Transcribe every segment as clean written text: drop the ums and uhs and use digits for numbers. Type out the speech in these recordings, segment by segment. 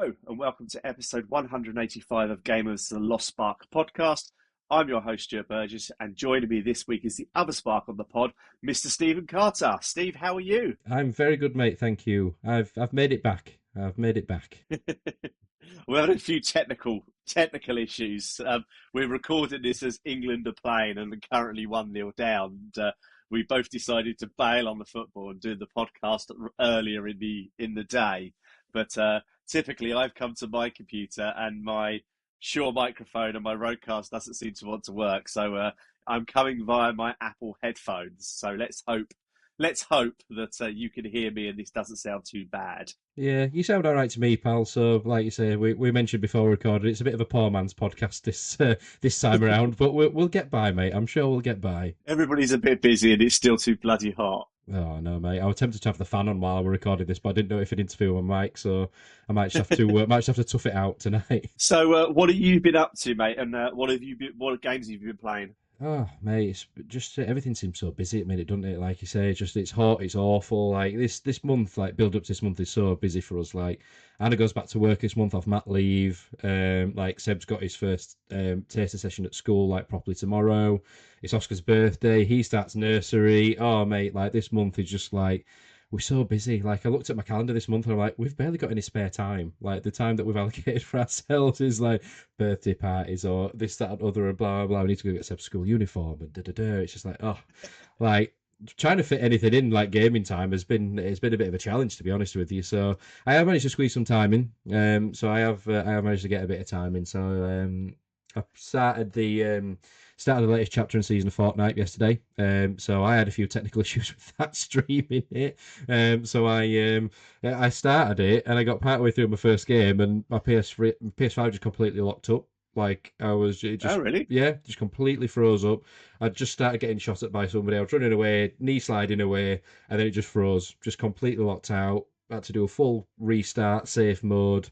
Hello, and welcome to episode 185 of Gamers The Lost Spark podcast. I'm your host, Stuart Burgess, and joining me this week is the other spark on the pod, Mr. Stephen Carter. Steve, how are you? I'm very good, mate. Thank you. I've made it back. I've made it back. We're having a few technical issues. We're recording this as England are playing and are currently 1-0 down. And, we both decided to bail on the football and do the podcast earlier in the day. But typically, I've come to my computer and my Shure microphone and my Rodecaster doesn't seem to want to work. So I'm coming via my Apple headphones. So let's hope that you can hear me and this doesn't sound too bad. Yeah, you sound all right to me, pal. So, like you say, we mentioned before we recorded, it's a bit of a poor man's podcast this time around, but we'll get by, mate. I'm sure we'll get by. Everybody's a bit busy and it's still too bloody hot. Oh no, mate! I was tempted to have the fan on while we recorded this, but I didn't know if it'd interfere with my mic, so I might just have to tough it out tonight. So, what have you been up to, mate? And what games have you been playing? Oh, mate, it's just everything seems so busy at the minute, doesn't it? Like you say, it's hot, it's awful. Like this month, like build up to this month is so busy for us. Like Anna goes back to work this month off mat leave. Like Seb's got his first taster session at school like properly tomorrow. It's Oscar's birthday. He starts nursery. Oh, mate, like this month is just like we're so busy. Like I looked at my calendar this month and I'm like, we've barely got any spare time. Like the time that we've allocated for ourselves is like birthday parties or this, that, and other, and blah, blah, blah. We need to go get Seb's school uniform and da da da. It's just like, oh, like trying to fit anything in like gaming time has been a bit of a challenge, to be honest with you. So I have managed to squeeze some time in. So I have managed to get a bit of time in. So I started the latest chapter and season of Fortnite yesterday. So I had a few technical issues with that streaming it. So I started it and I got partway through my first game and my PS5 just completely locked up. Like it Oh, just really? yeah, just completely froze up. I just started getting shot at by somebody. I was running away, knee sliding away, and then it just froze, just completely locked out. I had to do a full restart, safe mode,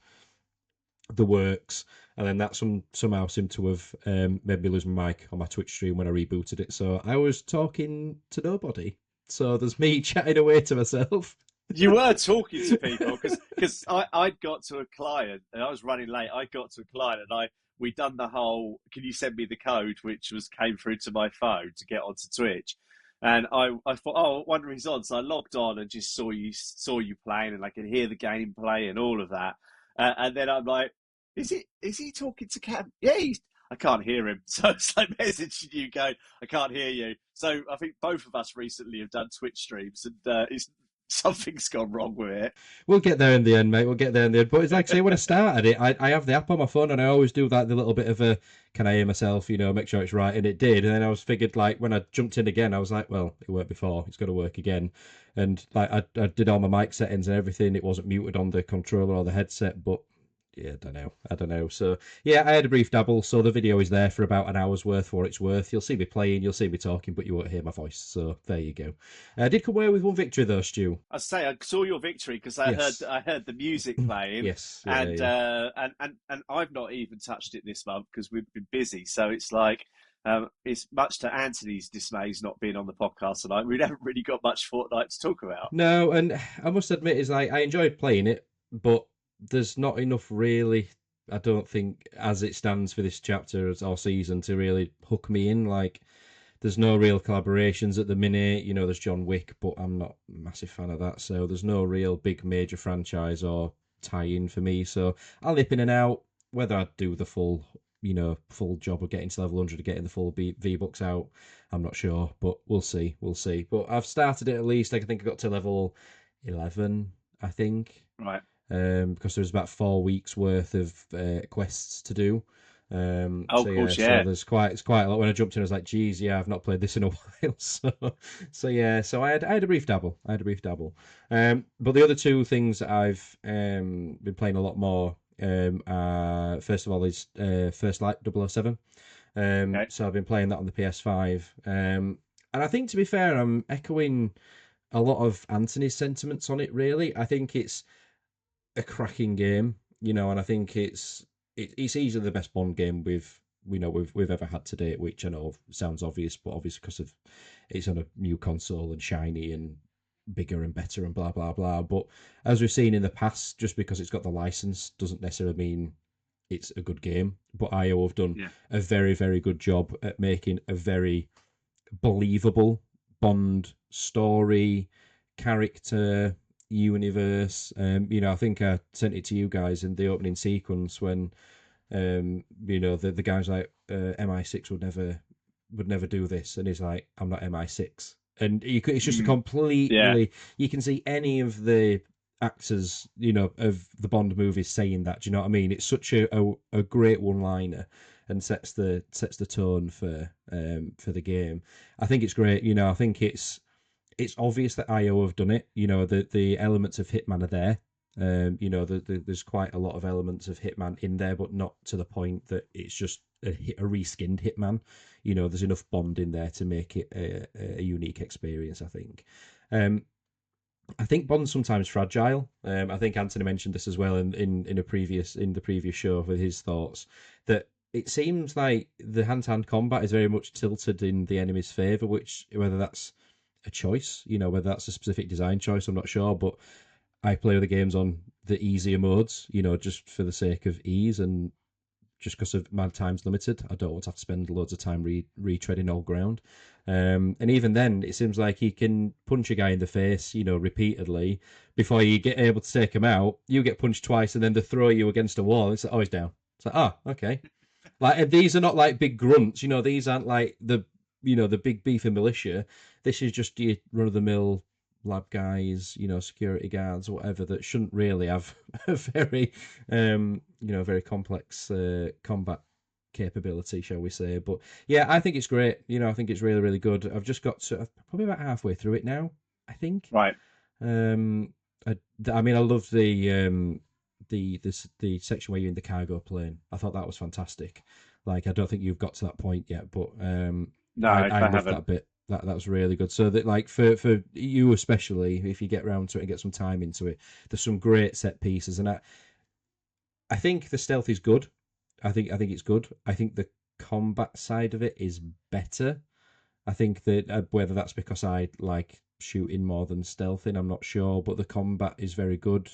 the works, and then that somehow seemed to have made me lose my mic on my Twitch stream when I rebooted it. So I was talking to nobody. So there's me chatting away to myself. You were talking to people because I'd got to a client and I was running late. I got to a client and we done the whole. Can you send me the code, which came through to my phone to get onto Twitch, and I thought, oh, I wonder if he's on. So I logged on and just saw you playing, and I could hear the gameplay and all of that. And then I'm like, is he talking to Cam? Yeah, I can't hear him. So it's like messaging you going, I can't hear you. So I think both of us recently have done Twitch streams and it's something's gone wrong with it. We'll get there in the end, mate. We'll get there in the end. But it's like, say, when I started it, I have the app on my phone and I always do that, the little bit of a, can I hear myself, make sure it's right. And it did. And then I was figured, like, when I jumped in again, I was like, well, it worked before. It's got to work again. And, like, I did all my mic settings and everything. It wasn't muted on the controller or the headset, but yeah, I don't know. So yeah, I had a brief dabble. So the video is there for about an hour's worth for what it's worth. You'll see me playing, you'll see me talking, but you won't hear my voice. So there you go. I did come away with one victory though, Stu. I say I saw your victory because I Yes. heard the music playing, Yes. Yeah, and yeah. and I've not even touched it this month because we've been busy. So it's like it's much to Anthony's dismays not being on the podcast tonight. We haven't really got much Fortnite to talk about. No, and I must admit, is like I enjoyed playing it, but there's not enough really. I don't think, as it stands for this chapter or season, to really hook me in. Like, there's no real collaborations at the minute. There's John Wick, but I'm not a massive fan of that. So there's no real big major franchise or tie-in for me. So I'll nip in and out. Whether I do the full job of getting to level 100 or getting the full V-Bucks out, I'm not sure. But we'll see. We'll see. But I've started it at least. I think I got to level 11, I think. Right. Because there's about 4 weeks worth of quests to do. Oh, So of yeah, course, so yeah. there's quite a lot. When I jumped in, I was like, "Geez, yeah, I've not played this in a while." So yeah, so I had a brief dabble. But the other two things that I've been playing a lot more. First of all, is First Light 007. Okay. So I've been playing that on the PS5. And I think, to be fair, I'm echoing a lot of Anthony's sentiments on it. Really, I think it's a cracking game, and I think it's easily the best Bond game we've ever had to date, which I know sounds obvious, but obviously because of it's on a new console and shiny and bigger and better and blah blah blah. But as we've seen in the past, just because it's got the license doesn't necessarily mean it's a good game. But IO have done Yeah. a very very good job at making a very believable Bond story, character, universe. I think I sent it to you guys in the opening sequence when the guys like MI6 would never do this, and he's like, I'm not MI6, and it's just a Mm. Yeah. completely. You can see any of the actors, of the Bond movies saying that. Do you know what I mean? It's such a great one liner and sets the tone for the game. I think it's great. I think it's obvious that IO have done it. The elements of Hitman are there. There's quite a lot of elements of Hitman in there, but not to the point that it's just a reskinned Hitman. There's enough Bond in there to make it a unique experience, I think. I think Bond's sometimes fragile. I think Anthony mentioned this as well in the previous show with his thoughts, that it seems like the hand-to-hand combat is very much tilted in the enemy's favour, which, whether that's a choice, whether that's a specific design choice, I'm not sure, but I play other games on the easier modes, just for the sake of ease and just because of my time's limited. I don't want to have to spend loads of time retreading old ground. And even then, it seems like he can punch a guy in the face, repeatedly before you get able to take him out. You get punched twice, and then they throw you against a wall. It's like, oh, he's down. It's like, oh, okay. Like, these are not like big grunts, these aren't like the big beefy militia. This is just your run of the mill lab guys, security guards, whatever, that shouldn't really have a very complex combat capability, shall we say. But yeah, I think it's great. I think it's really, really good. I've just got to probably about halfway through it now, I think. Right. Um, I love the section where you're in the cargo plane. I thought that was fantastic. Like, I don't think you've got to that point yet, but No, I I love haven't. that bit. That was really good. So that, like, for you especially, if you get round to it and get some time into it, there's some great set pieces, and I think the stealth is good. I think it's good. I think the combat side of it is better. I think that whether that's because I like shooting more than stealthing, I'm not sure. But the combat is very good.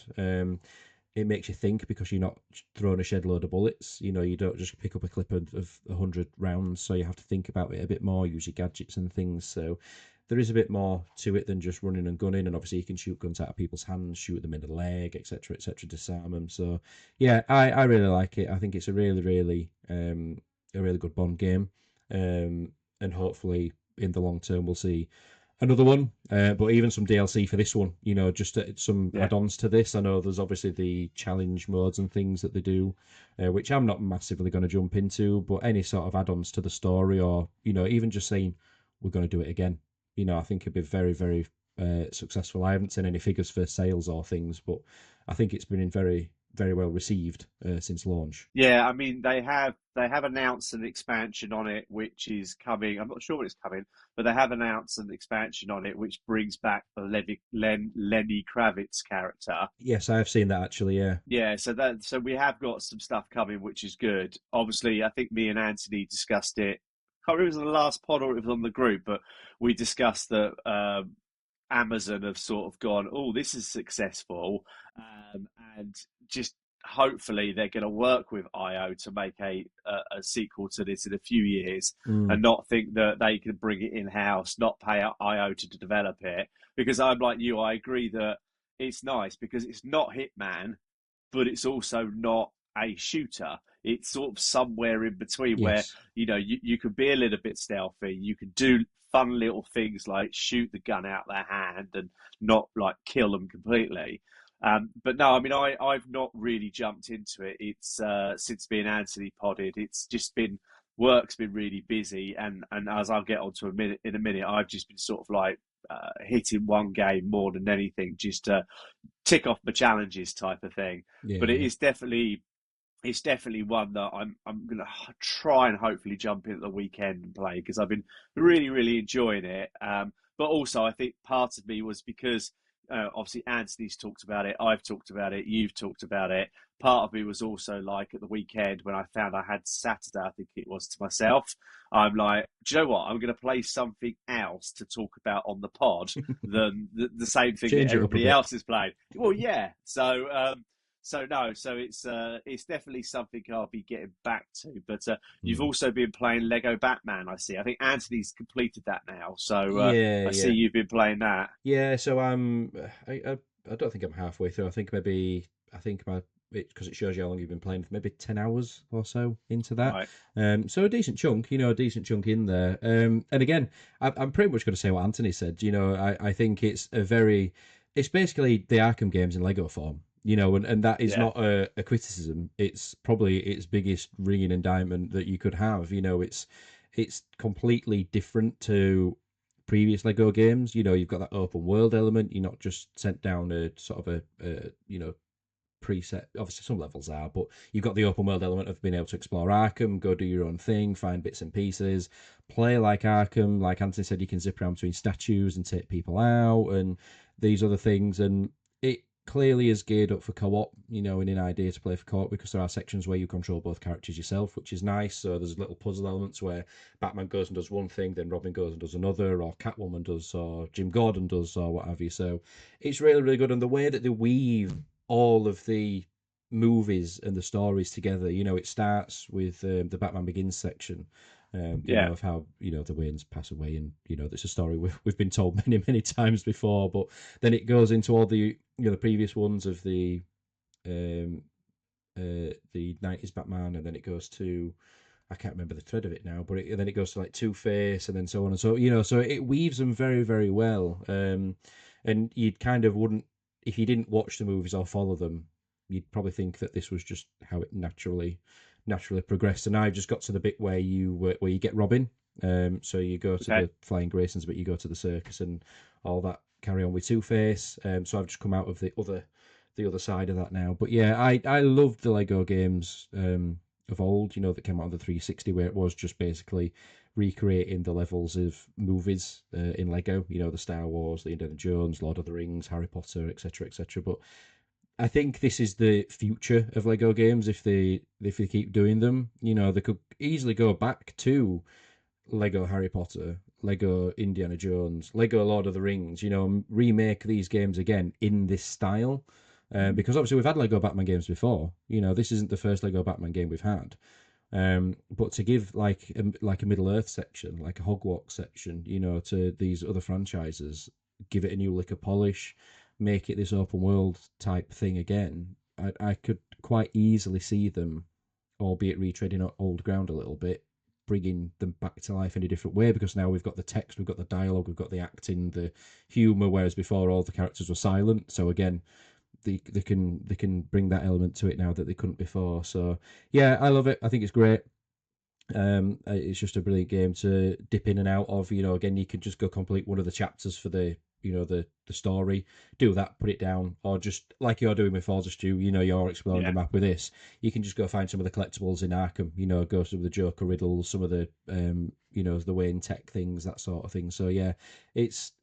It makes you think because you're not throwing a shed load of bullets. You don't just pick up a clip of 100 rounds, so you have to think about it a bit more, use your gadgets and things. So there is a bit more to it than just running and gunning. And obviously, you can shoot guns out of people's hands, shoot them in the leg, etc., disarm them. So yeah, I really like it. I think it's a really good Bond game, and hopefully in the long term we'll see another one, but even some DLC for this one, just some Yeah. add-ons to this. I know there's obviously the challenge modes and things that they do, which I'm not massively going to jump into, but any sort of add-ons to the story, or even just saying we're going to do it again, I think it'd be very, very successful. I haven't seen any figures for sales or things, but I think it's been very, very well received since launch. Yeah, I mean they have announced an expansion on it which is coming. I'm not sure when it's coming, but they have announced an expansion on it which brings back the Lenny Kravitz character. Yes, I have seen that actually. Yeah. Yeah, so we have got some stuff coming which is good. Obviously, I think me and Anthony discussed it. I can't remember if it was on the last pod or if it was on the group, but we discussed that Amazon have sort of gone, oh, this is successful, and just hopefully they're going to work with IO to make a sequel to this in a few years, Mm. and not think that they can bring it in house, not pay IO to develop it. Because I'm like you, I agree that it's nice because it's not Hitman, but it's also not a shooter. It's sort of somewhere in between where, Yes. you can be a little bit stealthy. You can do fun little things like shoot the gun out their hand and not like kill them completely. But no, I mean, I've not really jumped into it. It's since being Anthony podded, it's just been work's been really busy, and as I'll get onto in a minute, I've just been sort of like hitting one game more than anything, just to tick off my challenges type of thing. But Yeah. it's definitely one that I'm gonna try and hopefully jump in at the weekend and play because I've been really enjoying it. But also I think part of me was because obviously Anthony's talked about it, I've talked about it, you've talked about it. Part of me was also like at the weekend when I found I had Saturday, I think it was, to myself. I'm like, do you know what? I'm going to play something else to talk about on the pod than the same thing that Change it up a everybody bit. else is playing. Well, yeah. So no, so it's definitely something I'll be getting back to. But you've Mm. also been playing Lego Batman, I see. I think Anthony's completed that now, so Yeah, I see yeah. you've been playing that. Yeah, so I don't think I'm halfway through. I think maybe I think my because it shows you how long you've been playing, maybe 10 hours or so into that. Right. So a decent chunk, a decent chunk in there. And again, I'm pretty much going to say what Anthony said. I think it's basically the Arkham games in Lego form. And that is Yeah. not a criticism. It's probably its biggest ringing indictment that you could have. It's completely different to previous Lego games. You've got that open world element. You're not just sent down a sort of a preset. Obviously, some levels are, but you've got the open world element of being able to explore Arkham, go do your own thing, find bits and pieces, play like Arkham. Like Anthony said, you can zip around between statues and take people out and these other things. And it clearly is geared up for co-op, and an idea to play for co-op because there are sections where you control both characters yourself, which is nice. So there's little puzzle elements where Batman goes and does one thing, then Robin goes and does another, or Catwoman does, or Jim Gordon does, or what have you. So it's really, really good. And the way that they weave all of the movies and the stories together. It starts with the Batman Begins section. Yeah. Of how the Waynes pass away, and that's a story we've been told many many times before. But then it goes into all the the previous ones of um, the '90s Batman, and then it goes to I can't remember the thread of it now, but then it goes to like Two Face, and then so on and so it weaves them very very well. And you'd kind of wouldn't if you didn't watch the movies or follow them, you'd probably think that this was just how it naturally progressed. And I've just got to the bit where you get Robin. So you go to Okay. the Flying Graysons, but you go to the circus and all that carry on with Two Face. So I've just come out of the other side of that now. But yeah, I loved the Lego games of old, that came out on the 360, where it was just basically recreating the levels of movies in Lego, the Star Wars, the Indiana Jones, Lord of the Rings, Harry Potter, etc., etc. But I think this is the future of Lego games if they keep doing them. They could easily go back to Lego Harry Potter, Lego Indiana Jones, Lego Lord of the Rings, remake these games again in this style. Because obviously we've had Lego Batman games before. This isn't the first Lego Batman game we've had. But to give like a Middle Earth section, like a Hogwarts section, to these other franchises, give it a new lick of polish, make it this open world type thing again. I could quite easily see them, albeit retreading old ground a little bit, bringing them back to life in a different way because now we've got the text, we've got the dialogue, we've got the acting, the humour, whereas before all the characters were silent. So again, they can bring that element to it now that they couldn't before. So yeah, I love it. I think it's great. It's just a brilliant game to dip in and out of. Again, you can just go complete one of the chapters for the story, do that, put it down, or just like you're doing with Forza Stew, you're exploring the Yeah. map with this. You can just go find some of the collectibles in Arkham, go some of the Joker riddles, some of the the Wayne Tech things, that sort of thing. So yeah, it's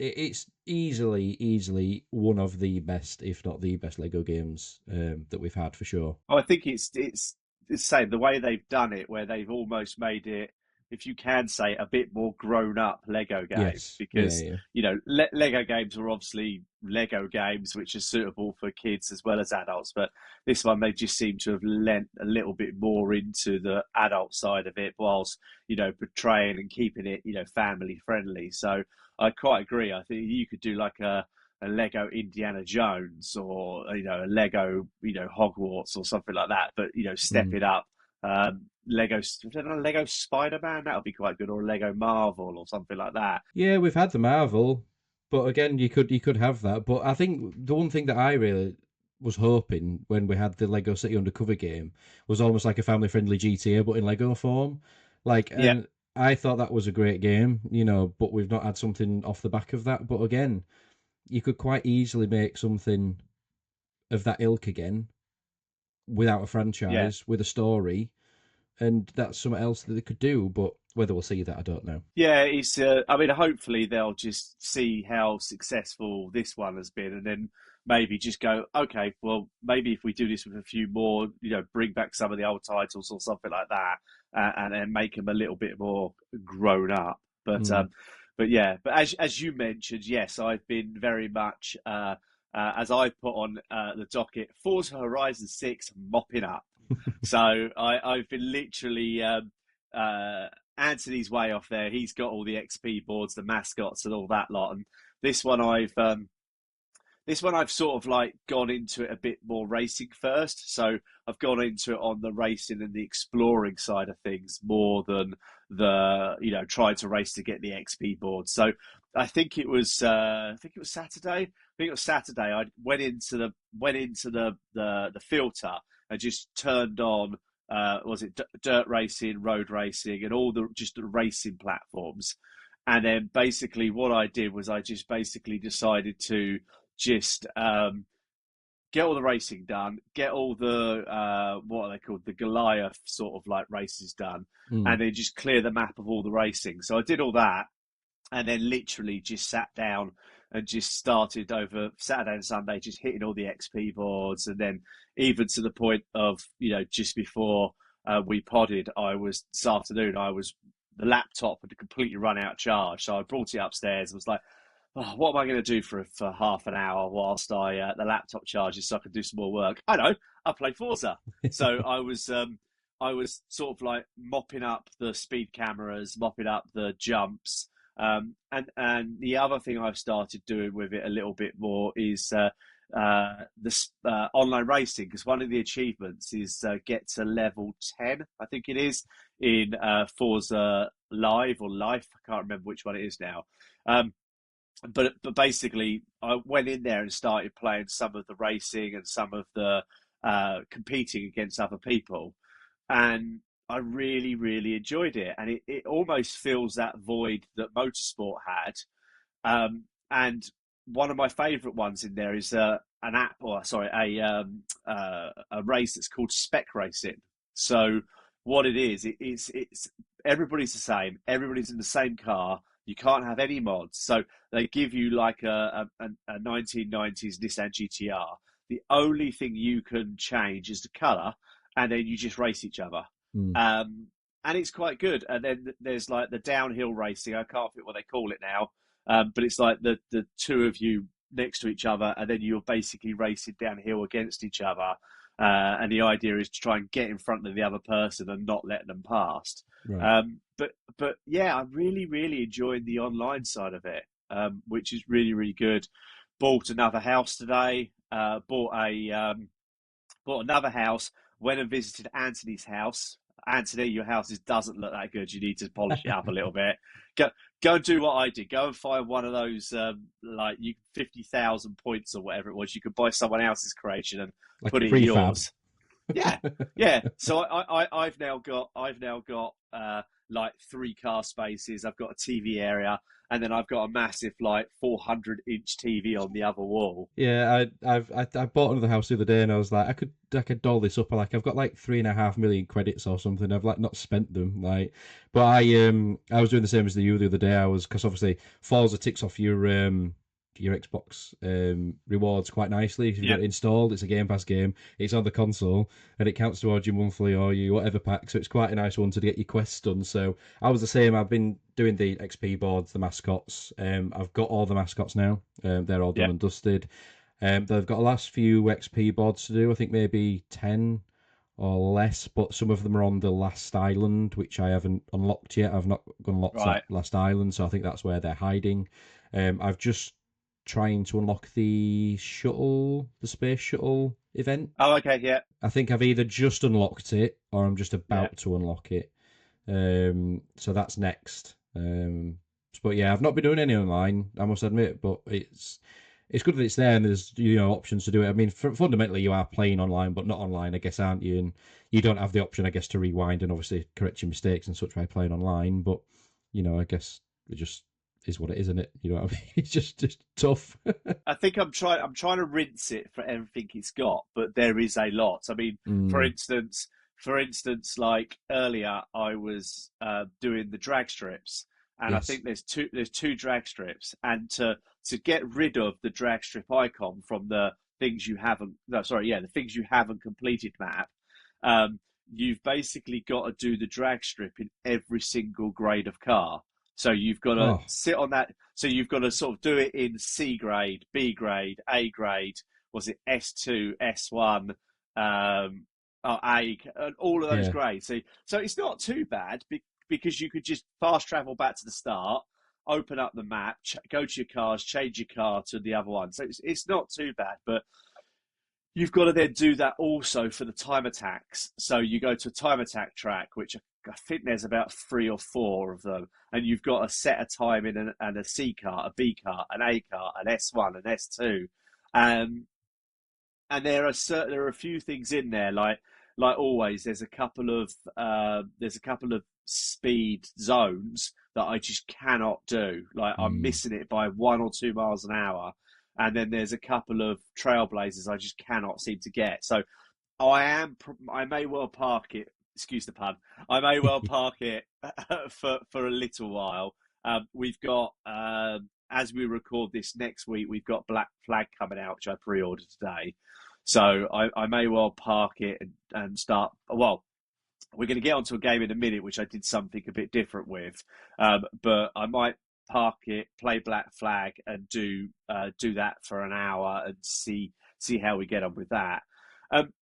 easily one of the best, if not the best, Lego games that we've had for sure. Oh, I think it's the same the way they've done it, where they've almost made it, if you can say, a bit more grown up Lego game. Yes, yeah, Because yeah. Lego games are obviously Lego games, which are suitable for kids as well as adults. But this one, they just seem to have lent a little bit more into the adult side of it, whilst portraying and keeping it family friendly. So I quite agree. I think you could do like a Lego Indiana Jones, or a Lego Hogwarts or something like that, but step Mm. it up. Lego Lego Spider Man, that would be quite good, or a Lego Marvel or something like that. Yeah, we've had the Marvel, but again, you could have that. But I think the one thing that I really was hoping when we had the Lego City Undercover game was almost like a family-friendly GTA, but in Lego form. Yeah, And I thought that was a great game, but we've not had something off the back of that. But again, you could quite easily make something of that ilk again without a yeah, franchise, with a story, and that's something else that they could do. But Whether we'll see that, I don't know. Yeah, it's. I mean, hopefully they'll just see how successful this one has been, and then maybe just go, okay, well, maybe if we do this with a few more, bring back some of the old titles or something like that, and then make them a little bit more grown up. But Mm. um, but yeah, but as you mentioned, yes, I've been very much as I put on the docket, Forza Horizon 6 mopping up. So I've been literally uh, Anthony's way off there. He's got all the XP boards, the mascots, and all that lot. And this one I've sort of like gone into it a bit more racing first. So I've gone into it on the racing and the exploring side of things more than the trying to race to get the XP board. So I think it was Saturday. I think it was Saturday. I went into the filter and just turned on was it dirt racing, road racing, and all the just the racing platforms. And then basically what I did was I just basically decided to just get all the racing done, get all the what are they called, the Goliath sort of like races done, Mm. and then just clear the map of all the racing. So I did all that, and then literally just sat down and just started over Saturday and Sunday, just hitting all the XP boards, and then even to the point of just before we podded, I was this afternoon. The laptop had completely run out of charge, so I brought it upstairs and was like, oh, what am I going to do for half an hour whilst the laptop charges so I can do some more work? I know, I play Forza. So I was sort of like mopping up the speed cameras, mopping up the jumps, and the other thing I've started doing with it a little bit more is this online racing, because one of the achievements is get to level 10, I think it is, in Forza Live or Life. I can't remember which one it is now. Um, but basically, I went in there and started playing some of the racing and some of the competing against other people, and I really really enjoyed it. And it almost fills that void that motorsport had. And one of my favourite ones in there is an app, or sorry, a race that's called Spec Racing. So what it is, it's everybody's the same. Everybody's in the same car. You can't have any mods. So they give you like a 1990s Nissan GTR. The only thing you can change is the colour, and then you just race each other. Mm. And it's quite good. And then there's like the downhill racing. I can't think what they call it now, but it's like the two of you next to each other, and then you're basically racing downhill against each other. And the idea is to try and get in front of the other person and not let them past. Right. But yeah, I'm really really enjoying the online side of it, which is really really good. Bought another house today. Bought another house. Went and visited Anthony's house. Anthony, your house doesn't look that good. You need to polish it up a little bit. Go, go and do what I did. Go and find one of those like 50,000 points or whatever it was. You could buy someone else's creation and Like put a it in prefab. yours. Yeah, yeah. So I've now got like three car spaces. I've got a TV area, and then I've got a massive like 400-inch TV on the other wall. Yeah, I bought another house the other day, and I was like, I could doll this up. Like I've got like 3.5 million credits or something. I've like not spent them. But I was doing the same as you the other day. I was, because obviously Forza ticks off your Xbox rewards quite nicely if you've Yeah, got it installed. It's a Game Pass game. It's on the console, and it counts towards your monthly or your whatever pack. So it's quite a nice one to get your quests done. So I was the same. I've been doing the XP boards, the mascots. I've got all the mascots now. They're all done yeah, and dusted. They've got the last few XP boards to do. I think maybe 10 or less, but some of them are on the last island, which I haven't unlocked yet. I've not unlocked that right. last island, so I think that's where they're hiding. I've just trying to unlock the space shuttle event. Oh, okay, yeah, I think I've either just unlocked it or I'm just yeah. about to unlock it. So that's next. But yeah, I've not been doing any online, I must admit, but it's good that it's there and there's options to do it. I mean, fundamentally, you are playing online, but not online, I guess, aren't you? And you don't have the option, I guess, to rewind and obviously correct your mistakes and such by playing online. But I guess it just is what it is, isn't it? You know what I mean? It's just tough. I think I'm trying to rinse it for everything it's got, but there is a lot. I mean, for Mm, instance, for instance, like earlier, I was doing the drag strips, and I Yes. think there's two drag strips, and to get rid of the drag strip icon from the things you haven't, no, sorry, yeah, the things you haven't completed map, um, you've basically got to do the drag strip in every single grade of car. So you've got to Oh, sit on that. So you've got to sort of do it in C grade, B grade, A grade. Was it S2, S1, A, and all of those yeah. grades. So it's not too bad because you could just fast travel back to the start, open up the map, go to your cars, change your car to the other one. So it's not too bad, but you've got to then do that also for the time attacks. So you go to a time attack track, which I think there's about 3 or 4 of them, and you've got to set a time in and a C car, a B car, an A car, an S1, an S2, um, and there are a few things in there like always. There's a couple of speed zones that I just cannot do. Like I'm Mm. missing it by 1 or 2 miles an hour, and then there's a couple of trailblazers I just cannot seem to get. So I may well park it. Excuse the pun. I may well park it for a little while. We've got as we record this next week, we've got Black Flag coming out, which I pre-ordered today. So I may well park it and start. Well, we're going to get onto a game in a minute, which I did something a bit different with. But I might park it, play Black Flag, and do that for an hour and see how we get on with that. Um,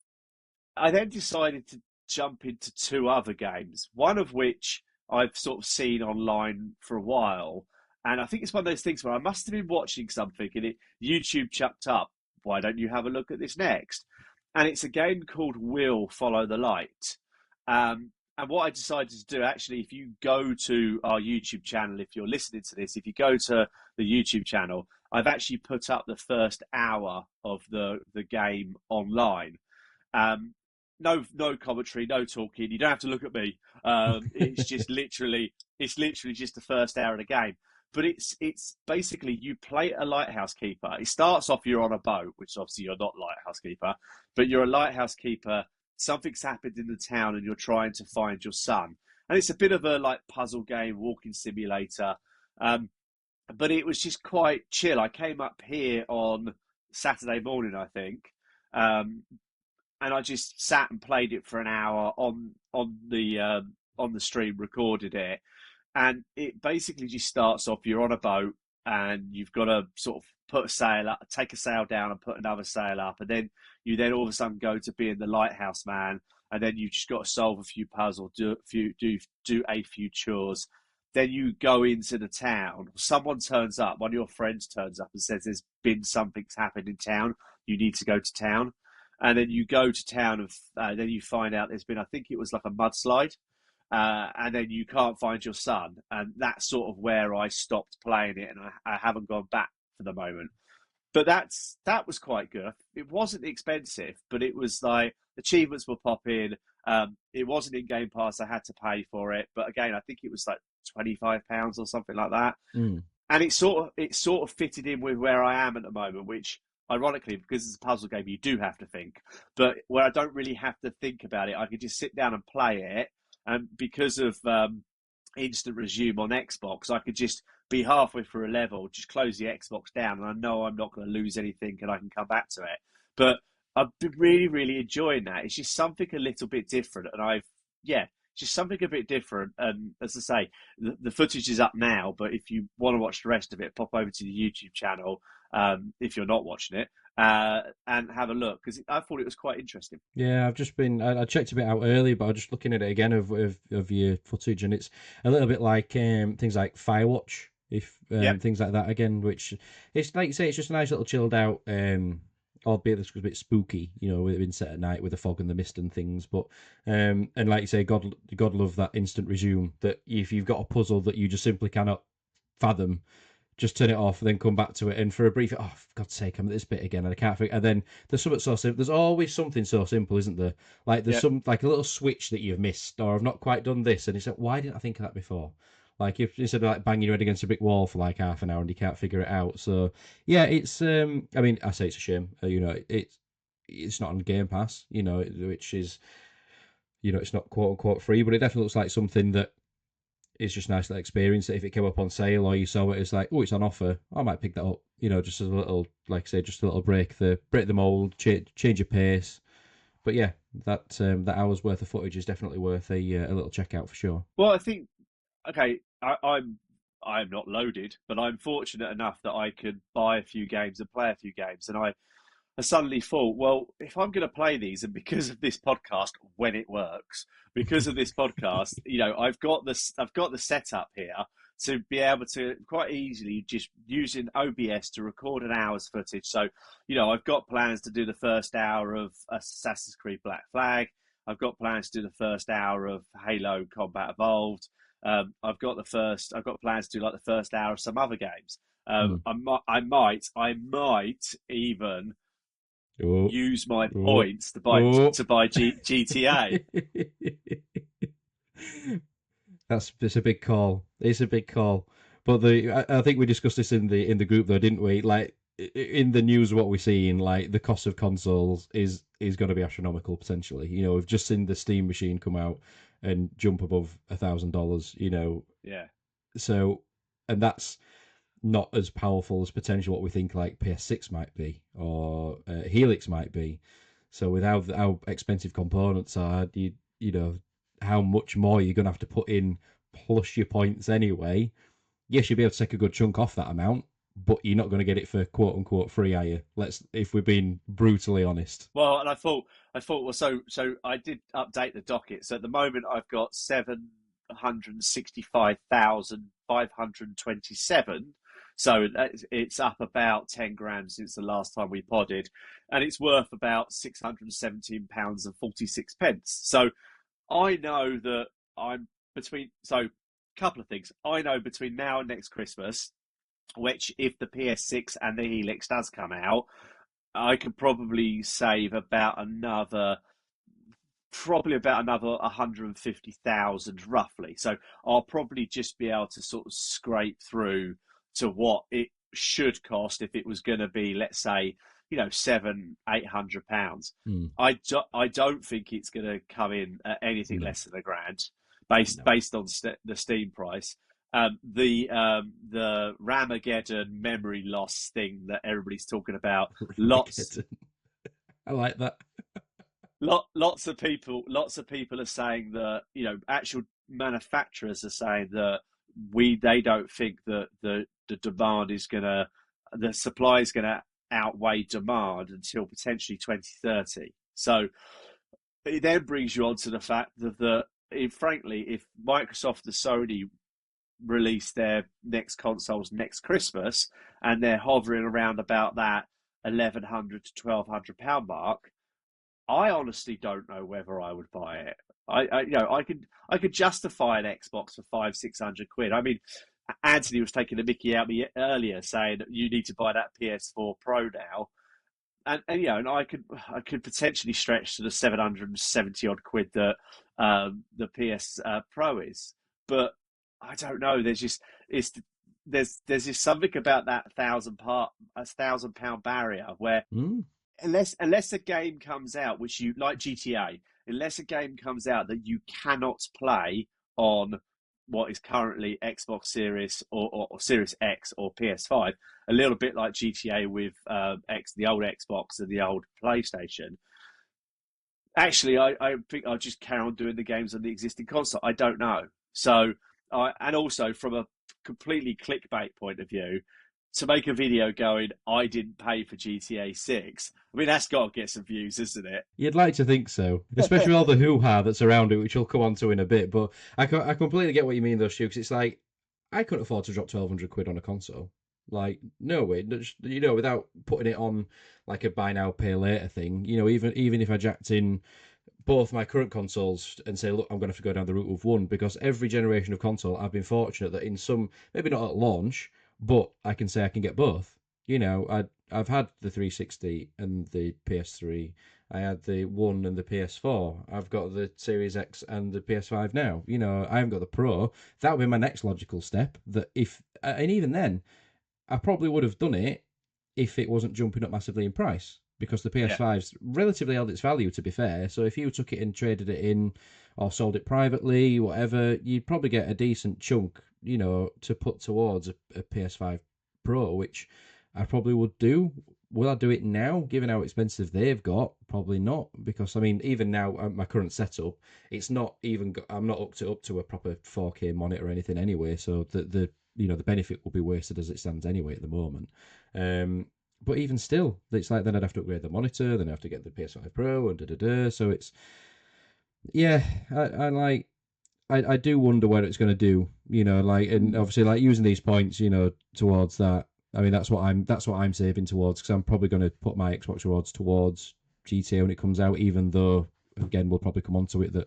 I then decided to jump into two other games, one of which I've sort of seen online for a while. And I think it's one of those things where I must have been watching something and YouTube chucked up, why don't you have a look at this next? And it's a game called Will Follow the Light. And what I decided to do, actually, if you go to our YouTube channel, if you're listening to this, if you go to the YouTube channel, I've actually put up the first hour of the game online. Um, no commentary, no talking. You don't have to look at me. It's literally just the first hour of the game. But it's basically you play a lighthouse keeper. It starts off you're on a boat, which obviously you're not lighthouse keeper, but you're a lighthouse keeper. Something's happened in the town, and you're trying to find your son. And it's a bit of a like puzzle game, walking simulator. Um, but it was just quite chill. I came up here on Saturday morning, I think, um, and I just sat and played it for an hour on the stream, recorded it, and it basically just starts off. You're on a boat, and you've got to sort of put a sail up, take a sail down, and put another sail up, and then you then all of a sudden go to being the lighthouse man, and then you've just got to solve a few puzzles, do a few chores. Then you go into the town. Someone turns up. One of your friends turns up and says, "There's been something's happened in town. You need to go to town." And then you go to town, and then you find out there's been, I think it was like a mudslide, and then you can't find your son, and that's sort of where I stopped playing it, and I haven't gone back for the moment. But that was quite good. It wasn't expensive, but it was like achievements were popping. It wasn't in Game Pass; I had to pay for it. But again, I think it was like £25 or something like that, Mm. and it sort of fitted in with where I am at the moment, which ironically, because it's a puzzle game, you do have to think. But where I don't really have to think about it, I can just sit down and play it. And because of instant resume on Xbox, I could just be halfway through a level, just close the Xbox down, and I know I'm not going to lose anything, and I can come back to it. But I've been really, really enjoying that. It's just something a little bit different, and yeah, just something a bit different. And as I say, the footage is up now, but if you want to watch the rest of it, pop over to the YouTube channel if you're not watching it, and have a look because I thought it was quite interesting. Yeah, I've just been. I checked a bit out earlier, but I was just looking at it again of your footage, and it's a little bit like things like Firewatch, if Yeah, things like that again. Which it's like you say, it's just a nice little chilled out. Albeit it's a bit spooky, with it being set at night with the fog and the mist and things. But and like you say, God love that instant resume. That if you've got a puzzle that you just simply cannot fathom, just turn it off, then come back to it. And for a brief, oh, for God's sake, I'm at this bit again, and I can't figure. And then there's something so simple. There's always something so simple, isn't there? Like there's yeah, some like a little switch that you've missed, or I've not quite done this, and it's like, why didn't I think of that before? Like if instead of like banging your head against a brick wall for like half an hour and you can't figure it out. So yeah, it's. I mean, I say it's a shame. It's not on Game Pass, which is it's not quote unquote free, but it definitely looks like something that is just nice to experience. That if it came up on sale or you saw it, it's like, oh, it's on offer, I might pick that up. Just as a little, like I say, just a little break the mold, change your pace. But yeah, that hour's worth of footage is definitely worth a little check out for sure. Well, I think okay, I'm not loaded, but I'm fortunate enough that I could buy a few games and play a few games, and I suddenly thought, well, if I'm going to play these, and because of this podcast, when it works, because of this podcast, I've got the setup here to be able to quite easily just using OBS to record an hour's footage. So, I've got plans to do the first hour of Assassin's Creed Black Flag. I've got plans to do the first hour of Halo Combat Evolved. I've got plans to do like the first hour of some other games. Mm. I might even Oh, use my oh, points oh. to buy GTA. It's a big call. It's a big call. But I think we discussed this in the group though, didn't we? Like in the news, what we're seeing, like the cost of consoles is going to be astronomical potentially. We've just seen the Steam machine come out and jump above $1,000. Yeah. So, and that's not as powerful as potential what we think like PS6 might be or Helix might be. So with how expensive components are, you know how much more you're going to have to put in plus your points anyway. Yes, you'll be able to take a good chunk off that amount, but you're not going to get it for quote unquote free, are you? If we're being brutally honest. Well, and I thought, well, so I did update the docket. So at the moment, I've got 765,527. So it's up about 10 grand since the last time we podded, and it's worth about £617 and 46 pence. So I know that I'm between. So, couple of things. I know between now and next Christmas, which if the PS6 and the Helix does come out, I could probably about another 150,000 roughly. So I'll probably just be able to sort of scrape through to what it should cost if it was going to be, let's say, £700-800. Hmm. I don't think it's going to come in at anything No, less than a grand, no. based on the Steam price. The Ramageddon memory loss thing that everybody's talking about. Lots I like that. lots of people are saying that actual manufacturers are saying that they don't think that the demand is gonna the supply is gonna outweigh demand until potentially 2030. So it then brings you on to the fact that frankly, if Microsoft and Sony release their next consoles next Christmas and they're hovering around about that £1,100 to £1,200 mark, I honestly don't know whether I would buy it. I could justify an Xbox for 500-600 quid. I mean, Anthony was taking the Mickey out of me earlier, saying that you need to buy that PS4 Pro now, and I could potentially stretch to the 770 odd quid that the PS Pro is, but I don't know. It's there's just something about that £1,000 barrier where Mm. unless a game comes out which you like GTA, unless a game comes out that you cannot play on what is currently Xbox Series or Series X or PS5, a little bit like GTA with the old Xbox and the old PlayStation. Actually, I think I'll just carry on doing the games on the existing console. I don't know. So, and also from a completely clickbait point of view, to make a video going, I didn't pay for GTA 6. I mean, that's got to get some views, isn't You'd like to think so, especially with all the hoo-ha that's around it, which we'll come on to in a bit. But I completely get what you mean, though, Stu, 'cause it's like, I couldn't afford to drop 1,200 quid on a console. Like, no way. Without putting it on like a buy now, pay later thing. Even if I jacked in both my current consoles and say, look, I'm going to have to go down the route of one, because every generation of console, I've been fortunate that in some, maybe not at launch, but I can say I can get both. I've had the 360 and the PS3. I had the One and the PS4. I've got the Series X and the PS5 now. I haven't got the Pro. That would be my next logical step. And even then, I probably would have done it if it wasn't jumping up massively in price. because the Yeah, PS5's relatively held its value, to be fair. So if you took it and traded it in or sold it privately, whatever, you'd probably get a decent chunk, to put towards a PS5 Pro, which I probably would do. Will I do it now, given how expensive they've got? Probably not, because I mean, even now, my current setup, it's not even. I'm not up to a proper 4K monitor or anything anyway. So the benefit will be wasted as it stands anyway at the moment. Um, but even still, it's like then I'd have to upgrade the monitor, then I have to get the PS5 Pro and da da da. So it's yeah, I like I do wonder what it's going to do, like, and obviously, like, using these points, towards that. I mean, that's what I'm saving towards, because I'm probably going to put my Xbox rewards towards GTA when it comes out. Even though, again, we'll probably come on to it that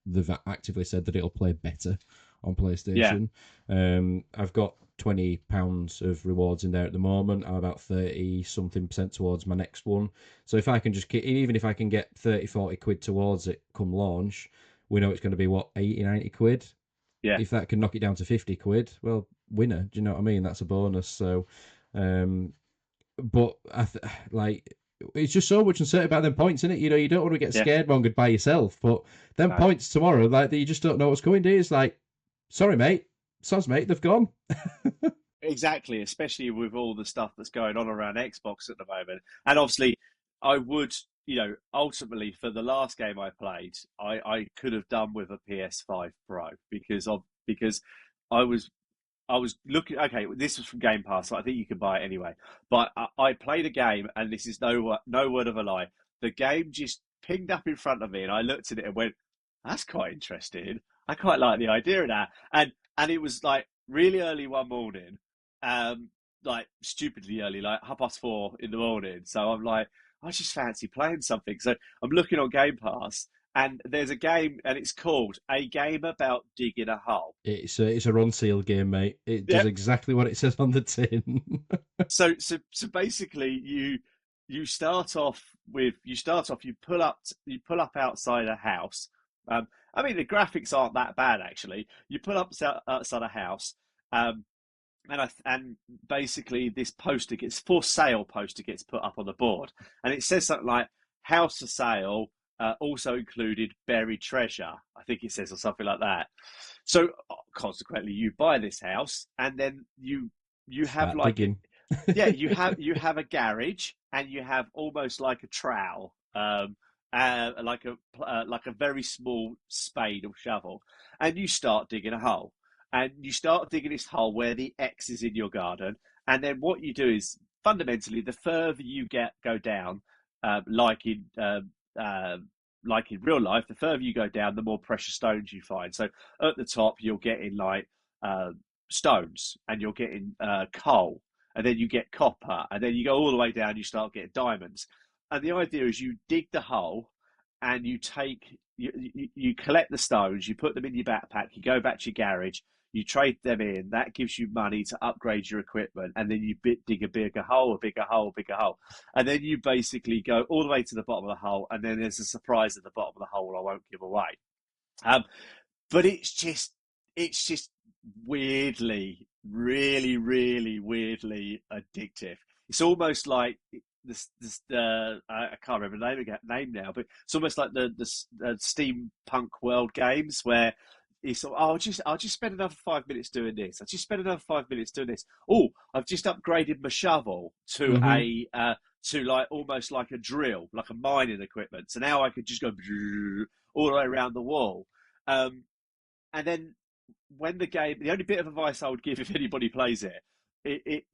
they've actively said that it'll play better on yeah, PlayStation. I've got £20 of rewards in there at the moment. I'm about 30 something percent towards my next one. So if I can just even if I can get 30-40 quid towards it come launch, we know it's going to be what, 80-90 quid. yeah, If that can knock it down to 50 quid, well, winner. Do you know what I mean? That's a bonus. So, um, but like, it's just so much uncertainty about them points, isn't it? You don't want to get yeah. scared mongered by yourself, but them No. points tomorrow, like, you just don't know what's going to. It's like, sorry, mate, soz, mate, they've gone. Exactly, especially with all the stuff that's going on around Xbox at the moment. And obviously, I would, ultimately for the last game I played, I could have done with a PS5 Pro because I was I was looking. Okay, this was from Game Pass, so I think you can buy it anyway. But I played a game, and this is no word of a lie. The game just pinged up in front of me, and I looked at it and went, "That's quite interesting. I quite like the idea of that." And it was like really early one morning, like stupidly early, like 4:30 in the morning. So I'm like, I just fancy playing something. So I'm looking on Game Pass, and there's a game, and it's called A Game About Digging a Hole. It's a run seal game, mate. It does Yeah. exactly what it says on the tin. So basically, you pull up outside a house. I mean, the graphics aren't that bad actually. You pull up outside a house, um, and basically this poster gets for sale poster gets put up on the board, and it says something like "House for sale." Also included buried treasure, I think it says, or something like that. So consequently, you buy this house, and then you have Start like digging. yeah, you have a garage, and you have almost like a trowel, like a very small spade or shovel, and you start digging a hole, and you start digging this hole where the X is in your garden, and then what you do is fundamentally the further you go down, uh, like in um, uh, like in real life, the further you go down, the more precious stones you find. So at the top, you're getting like uh, stones, and you're getting coal, and then you get copper, and then you go all the way down, you start getting diamonds. And the idea is you dig the hole, and you collect the stones, you put them in your backpack, you go back to your garage, you trade them in. That gives you money to upgrade your equipment, and then you dig a bigger hole, a bigger hole, a bigger hole, and then you basically go all the way to the bottom of the hole, and then there's a surprise at the bottom of the hole I won't give away. Um, but it's just weirdly, really, really weirdly addictive. It's almost like this I can't remember the name now, but it's almost like the steampunk world games where it's oh, I'll just spend another 5 minutes doing this. I'll just spend another 5 minutes doing this. Oh, I've just upgraded my shovel to Hmm. a to like almost like a drill, like a mining equipment. So now I could just go all the way around the wall. Um, and then when the only bit of advice I would give if anybody plays it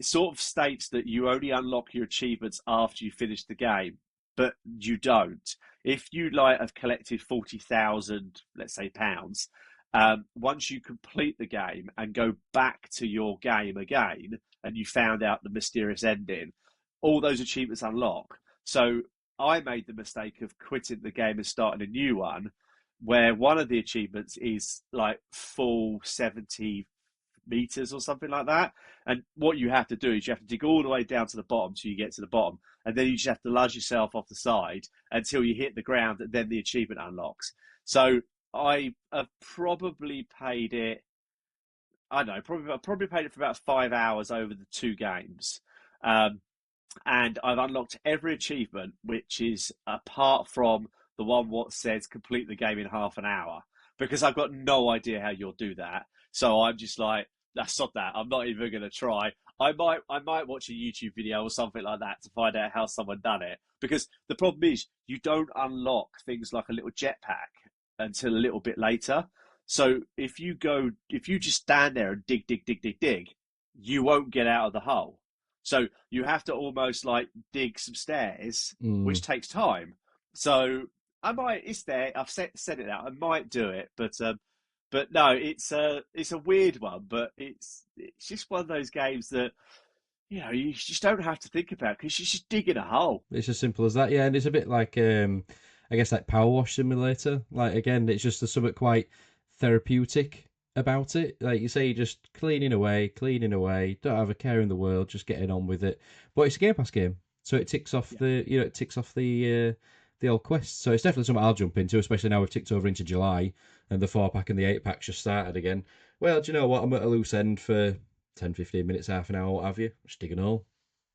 sort of states that you only unlock your achievements after you finish the game, but you don't. If you like have collected 40,000, let's say, pounds, once you complete the game and go back to your game again, and you found out the mysterious ending, all those achievements unlock. So I made the mistake of quitting the game and starting a new one, where one of the achievements is like full 70 meters or something like that. And what you have to do is you have to dig all the way down to the bottom till you get to the bottom. And then you just have to lunge yourself off the side until you hit the ground, and then the achievement unlocks. So I have probably paid it, I don't know, probably paid it for about 5 hours over the two games. Um, and I've unlocked every achievement, which is apart from the one what says complete the game in half an hour, because I've got no idea how you'll do that. So I'm just like, that's not that. I'm not even going to try. I might watch a YouTube video or something like that to find out how someone done it. Because the problem is you don't unlock things like a little jetpack until a little bit later. So if you just stand there and dig, dig, dig, dig, dig, you won't get out of the hole. So you have to almost like dig some stairs, which Mm. takes time. So I might, it's there. I've said it out. I might do it, but no, it's a weird one. But it's just one of those games that you just don't have to think about because you're just digging a hole. It's as simple as that, yeah. And it's a bit like, I guess, like Power Wash Simulator. Like again, it's just something quite therapeutic about it. Like you say, you're just cleaning away. Don't have a care in the world, just getting on with it. But it's a Game Pass game, so it ticks off Yeah, the old quests. So it's definitely something I'll jump into, especially now we've ticked over into July and the 4 pack and the 8 pack just started again. Well, do you know what? I'm at a loose end for 10, 15 minutes, half an hour, what have you? Just dig a hole.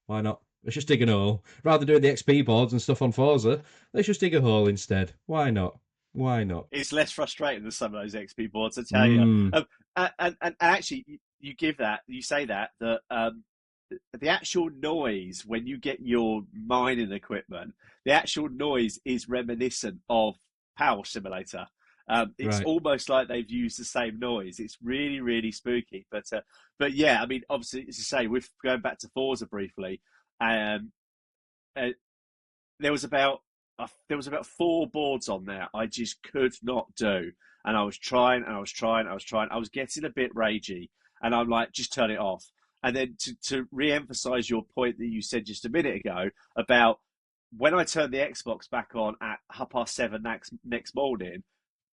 Why not? Let's just dig a hole. Rather than doing the XP boards and stuff on Forza, let's just dig a hole instead. Why not? Why not? it's less frustrating than some of those XP boards, I tell you. Mm, And actually, you give that, you say that the actual noise when you get your mining equipment, the actual noise is reminiscent of Power Simulator. It's right. almost like they've used the same noise. It's really, really spooky. But yeah, I mean, obviously, as you say, with going back to Forza briefly, um, uh, there was about there was about four boards on there I just could not do, and I was trying, and I was trying, I was trying. I was getting a bit ragey, and I'm like, just turn it off. And then to re-emphasize your point that you said just a minute ago about when I turned the Xbox back on at 7:30 next morning,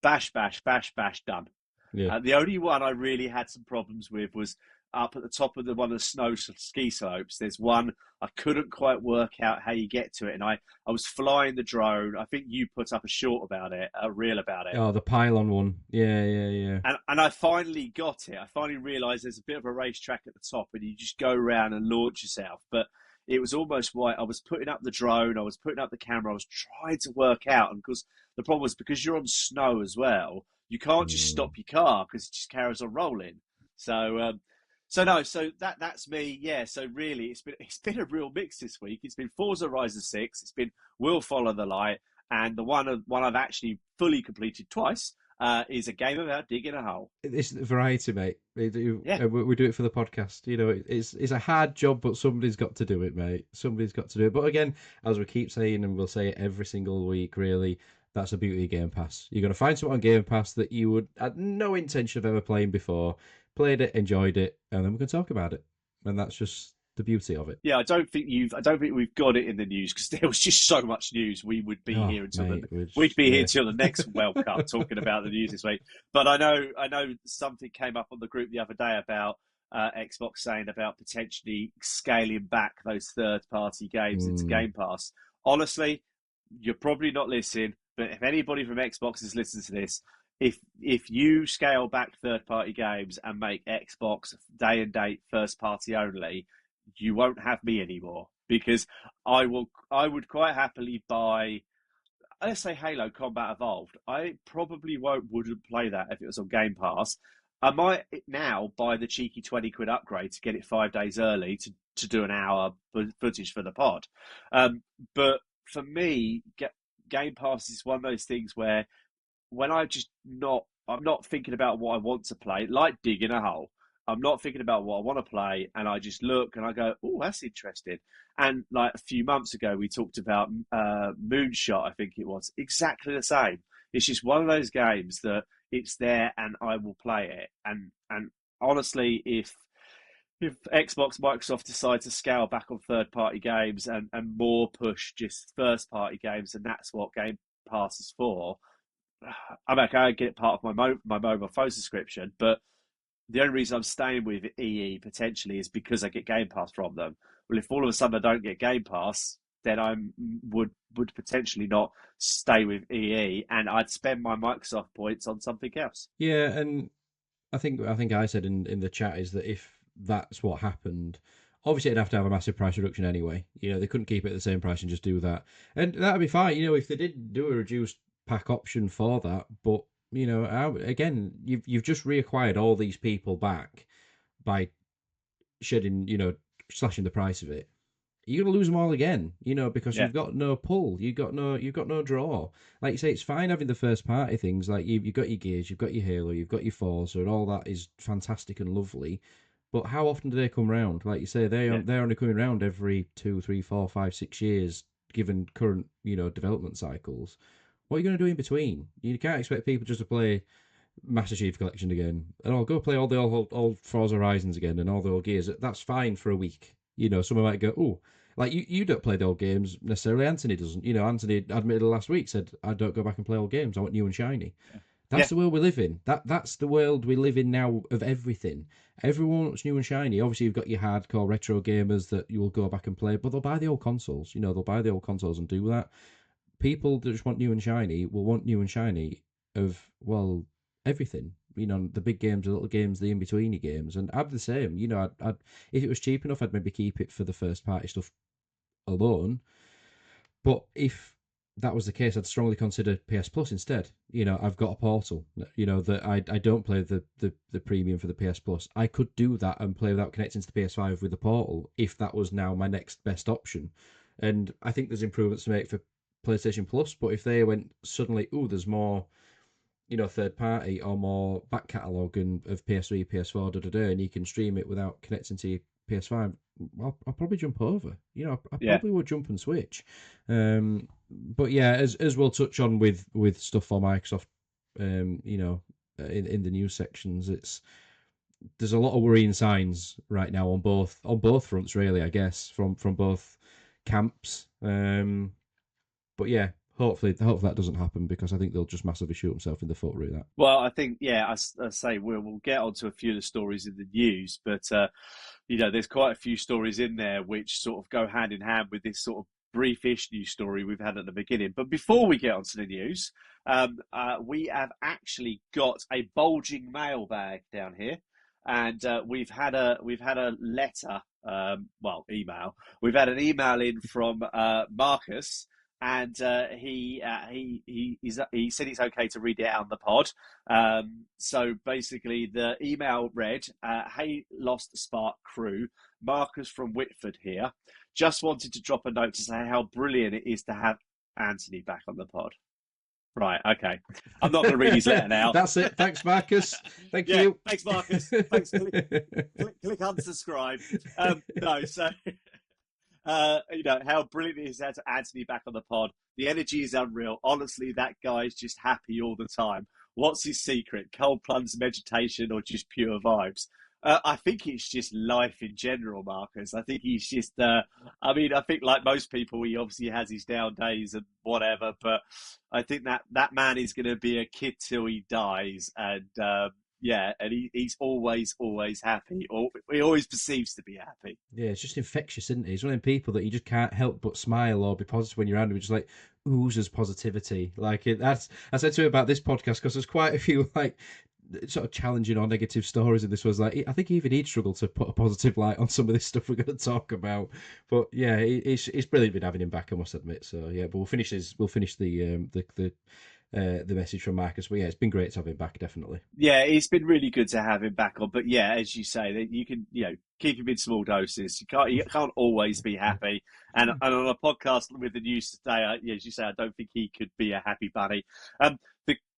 bash, bash, bash, bash, done. Yeah. The only one I really had some problems with was up at the top of one of the snow ski slopes. There's one I couldn't quite work out how you get to it, and I was flying the drone. I think you put up a short about it, a reel about it, Oh, the pylon one. Yeah, yeah, yeah. and I finally got it. I finally realised there's a bit of a racetrack at the top, and you just go around and launch yourself. But it was almost right. I was putting up the drone, I was putting up the camera, I was trying to work out, and because the problem was because you're on snow as well, you can't just Mm. stop your car because it just carries on rolling. So, so no, so that's me. Yeah. So really, it's been a real mix this week. It's been Forza Horizon 6. It's been Will Follow the Light, and the one I've actually fully completed twice is a game about digging a hole. It's variety, mate. Yeah. We do it for the podcast. You know, it's a hard job, but somebody's got to do it, mate. Somebody's got to do it. But again, as we keep saying, and we'll say it every single week, really, that's the beauty of Game Pass. You're going to find something on Game Pass that you would had no intention of ever playing before, played it, enjoyed it, and then we can talk about it. And that's just the beauty of it. Yeah, I don't think we've got it in the news because there was just so much news. We would be Oh, here until mate, we'd which be here yeah. till the next World Cup talking about the news this week. But I know something came up on the group the other day about Xbox saying about potentially scaling back those third party games into Mm, Game Pass. Honestly, you're probably not listening, but if anybody from Xbox is listening to this, if you scale back third party games and make Xbox day and date first party only, you won't have me anymore because I would quite happily buy, let's say, Halo Combat Evolved. I probably wouldn't play that if it was on Game Pass. I might now buy the cheeky 20 quid upgrade to get it 5 days early to do an hour footage for the pod. Um, but for me, Game Pass is one of those things where when I'm not thinking about what I want to play, like digging a hole. I'm not thinking about what I want to play, and I just look and I go, "Oh, that's interesting." And like a few months ago, we talked about Moonshot. I think it was exactly the same. It's just one of those games that it's there, and I will play it. And honestly, if Xbox, Microsoft decide to scale back on third party games and more push just first party games, and that's what Game Pass is for, I'm okay. I get part of my mobile phone subscription, but the only reason I'm staying with EE potentially is because I get Game Pass from them. Well, if all of a sudden I don't get Game Pass, then I would potentially not stay with EE, and I'd spend my Microsoft points on something else. yeah, and I think I said in the chat is that if that's what happened, obviously it'd have to have a massive price reduction anyway. They couldn't keep it at the same price and just do that, and that'd be fine. If they did do a reduced pack option for that, but again, you've just reacquired all these people back by shedding, slashing the price of it. You're gonna lose them all again, because Yeah, you've got no pull, you've got no draw. Like you say, it's fine having the first party things, like you've got your Gears, you've got your Halo, you've got your Forza, and all that is fantastic and lovely. But how often do they come round? Like you say, yeah, they're only coming round every 2, 3, 4, 5, 6 years, given current development cycles. What are you going to do in between? You can't expect people just to play Master Chief Collection again, and I'll go play all the old Forza Horizons again and all the old Gears. That's fine for a week. Someone might go, oh, like you don't play the old games necessarily. Anthony doesn't. Anthony admitted last week, said, I don't go back and play old games. I want new and shiny. That's yeah, the world we live in. That's the world we live in now of everything. Everyone wants new and shiny. Obviously, you've got your hardcore retro gamers that you will go back and play, but they'll buy the old consoles. They'll buy the old consoles and do that. People that just want new and shiny will want new and shiny of, well, everything. The big games, the little games, the in-betweeny games. And I'd the same. If it was cheap enough, I'd maybe keep it for the first party stuff alone. But if that was the case, I'd strongly consider PS Plus instead. I've got a Portal. That I don't play the premium for the PS Plus. I could do that and play without connecting to the PS5 with the Portal if that was now my next best option. And I think there's improvements to make for PlayStation Plus. But if they went suddenly, there's more third party or more back catalogue and of PS3, PS4, and you can stream it without connecting to your PS5. I'll probably jump over. I yeah. probably would jump and switch. But yeah, as we'll touch on with stuff for Microsoft, in the news sections, there's a lot of worrying signs right now on both fronts, really. I guess from both camps. But yeah, hopefully that doesn't happen because I think they'll just massively shoot themselves in the foot with that. Well, I think, yeah, I say we'll get onto a few of the stories in the news, but there's quite a few stories in there which sort of go hand in hand with this sort of briefish news story we've had at the beginning. But before we get onto the news, we have actually got a bulging mailbag down here, and we've had a letter, email. We've had an email in from Marcus. And he said it's okay to read it out on the pod. So basically, the email read, "Hey, Lost Spark crew, Marcus from Whitford here. Just wanted to drop a note to say how brilliant it is to have Anthony back on the pod." Right, okay. I'm not going to read his letter now. That's it. Thanks, Marcus. Thank Yeah, you. thanks, Marcus. Thanks. Click unsubscribe. No, so. How brilliant it is to have Anthony back on the pod. The energy is unreal. Honestly, that guy's just happy all the time. What's his secret? Cold plunge meditation or just pure vibes? I think it's just life in general, Marcus. I think he's just, I think like most people, he obviously has his down days and whatever, but I think that man is going to be a kid till he dies. And, and he's always happy, or he always perceives to be happy. Yeah, it's just infectious, isn't it? He's one of them people that you just can't help but smile or be positive when you're around him. Just like oozes positivity. That's I said to him about this podcast because there's quite a few like sort of challenging or negative stories, and this was like I think even he'd struggle to put a positive light on some of this stuff we're going to talk about. But yeah, it's brilliant been having him back, I must admit. So yeah, but we'll finish the message from Marcus. But yeah, it's been great to have him back, definitely. Yeah, it's been really good to have him back on. But yeah, as you say, that you can keep him in small doses. You can't always be happy. And on a podcast with the news today, as you say, I don't think he could be a happy bunny.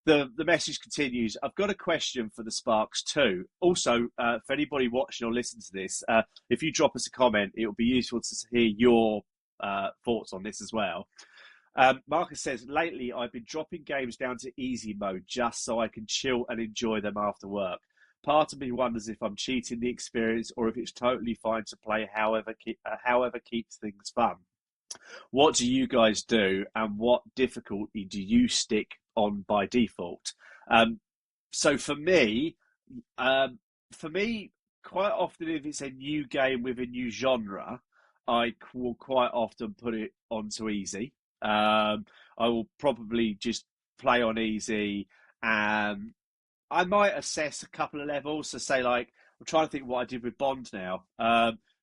The message continues. I've got a question for the Sparks too. Also, for anybody watching or listening to this, if you drop us a comment, it will be useful to hear your thoughts on this as well. Marcus says, lately I've been dropping games down to easy mode just so I can chill and enjoy them after work. Part of me wonders if I'm cheating the experience or if it's totally fine to play however keeps things fun. What do you guys do, and what difficulty do you stick on by default? So for me, quite often if it's a new game with a new genre, I will quite often put it onto easy. I will probably just play on easy, and I might assess a couple of levels. So say like I'm trying to think what I did with Bond now.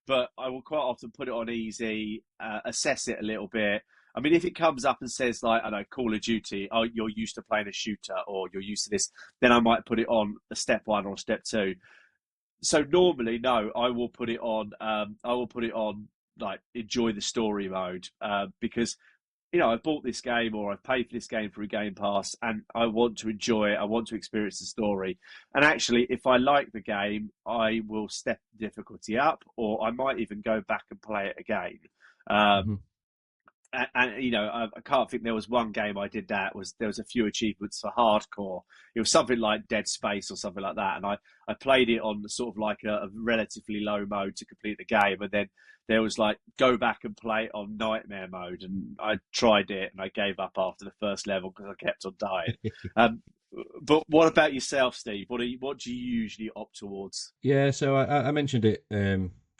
but I will quite often put it on easy, assess it a little bit. I mean, if it comes up and says like, I know, Call of Duty, oh, you're used to playing a shooter or you're used to this, then I might put it on a step 1 or step 2. So normally, no, I will put it on. I will put it on like enjoy the story mode, because I've bought this game or I've paid for this game through Game Pass and I want to enjoy it. I want to experience the story. And actually, if I like the game, I will step the difficulty up or I might even go back and play it again. Hmm. Um, I can't think there was one game I did that was there was a few achievements for hardcore. It was something like Dead Space or something like that, and I played it on sort of like a relatively low mode to complete the game, and then there was like go back and play it on nightmare mode, and I tried it and I gave up after the first level because I kept on dying. Um, but what about yourself, Steve? What do you usually opt towards? Yeah, so I mentioned it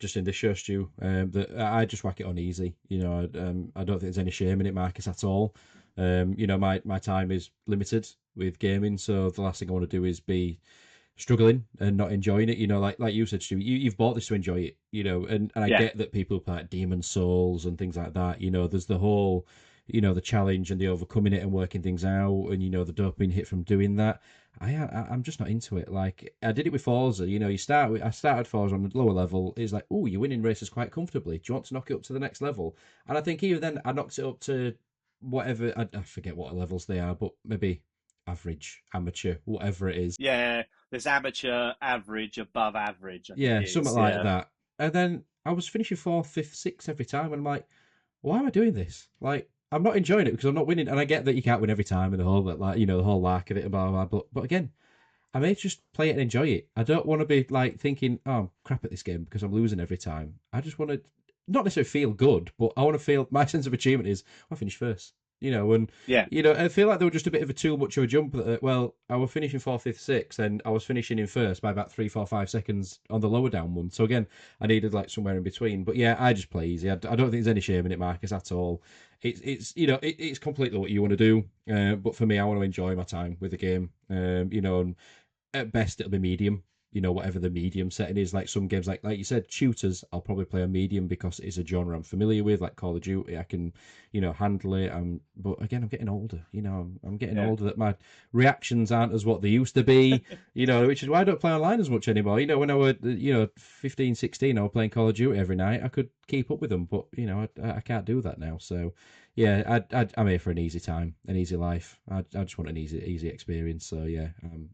just in this show, Stu, that I just whack it on easy. I don't think there's any shame in it, Marcus, at all. My time is limited with gaming, so the last thing I want to do is be struggling and not enjoying it. Like you said, Stu, you've bought this to enjoy it. And I Yeah, get that people play like Demon Souls and things like that. There's the whole, the challenge and the overcoming it and working things out, and the dopamine hit from doing that. I'm just not into it. Like I did it with Forza. I started Forza on the lower level. It's like, oh, you're winning races quite comfortably. Do you want to knock it up to the next level? And I think even then, I knocked it up to whatever. I forget what levels they are, but maybe average, amateur, whatever it is. yeah. There's amateur, average, above average. I think Yeah, it something is. like Yeah, that. And then I was finishing fourth, fifth, sixth every time, and I'm like, why am I doing this? Like, I'm not enjoying it because I'm not winning. And I get that you can't win every time and the whole like the whole lark of it and blah blah. But again, I may just play it and enjoy it. I don't want to be like thinking, oh, I'm crap at this game because I'm losing every time. I just want to not necessarily feel good, but I want to feel my sense of achievement is I finished first. And yeah. I feel like they were just a bit of a too much of a jump. Well, I was finishing fourth, fifth, sixth, and I was finishing in first by about 3, 4, 5 seconds on the lower down one. So again, I needed like somewhere in between. But yeah, I just play easy. I don't think there's any shame in it, Marcus, at all. It's completely what you want to do. But for me, I want to enjoy my time with the game. And at best it'll be medium. Whatever the medium setting is. Like some games, like you said, shooters, I'll probably play a medium because it's a genre I'm familiar with. Like Call of Duty, I can handle it. But again, I'm getting older. I'm getting Yeah. older. That my reactions aren't as what they used to be. Which is why I don't play online as much anymore. When I was 15, 16, I was playing Call of Duty every night. I could keep up with them, but I can't do that now. So yeah, I'm here for an easy time, an easy life. I just want an easy experience. So yeah,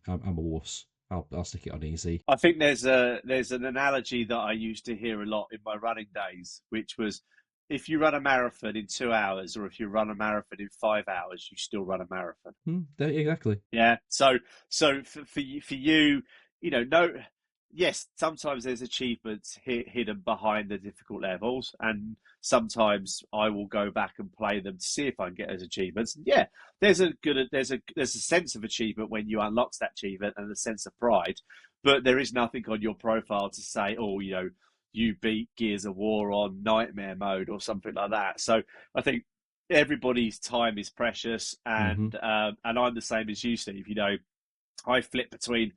I'm a wuss. I'll stick it on easy. I think there's an analogy that I used to hear a lot in my running days, which was if you run a marathon in 2 hours or if you run a marathon in 5 hours, you still run a marathon. Exactly. Yeah. So for you, no, yes, sometimes there's achievements hidden behind the difficult levels, and sometimes I will go back and play them to see if I can get those achievements. And yeah, there's a sense of achievement when you unlock that achievement and a sense of pride, but there is nothing on your profile to say, oh, you beat Gears of War on nightmare mode or something like that. So I think everybody's time is precious, Hmm. and I'm the same as you, Steve. I flip between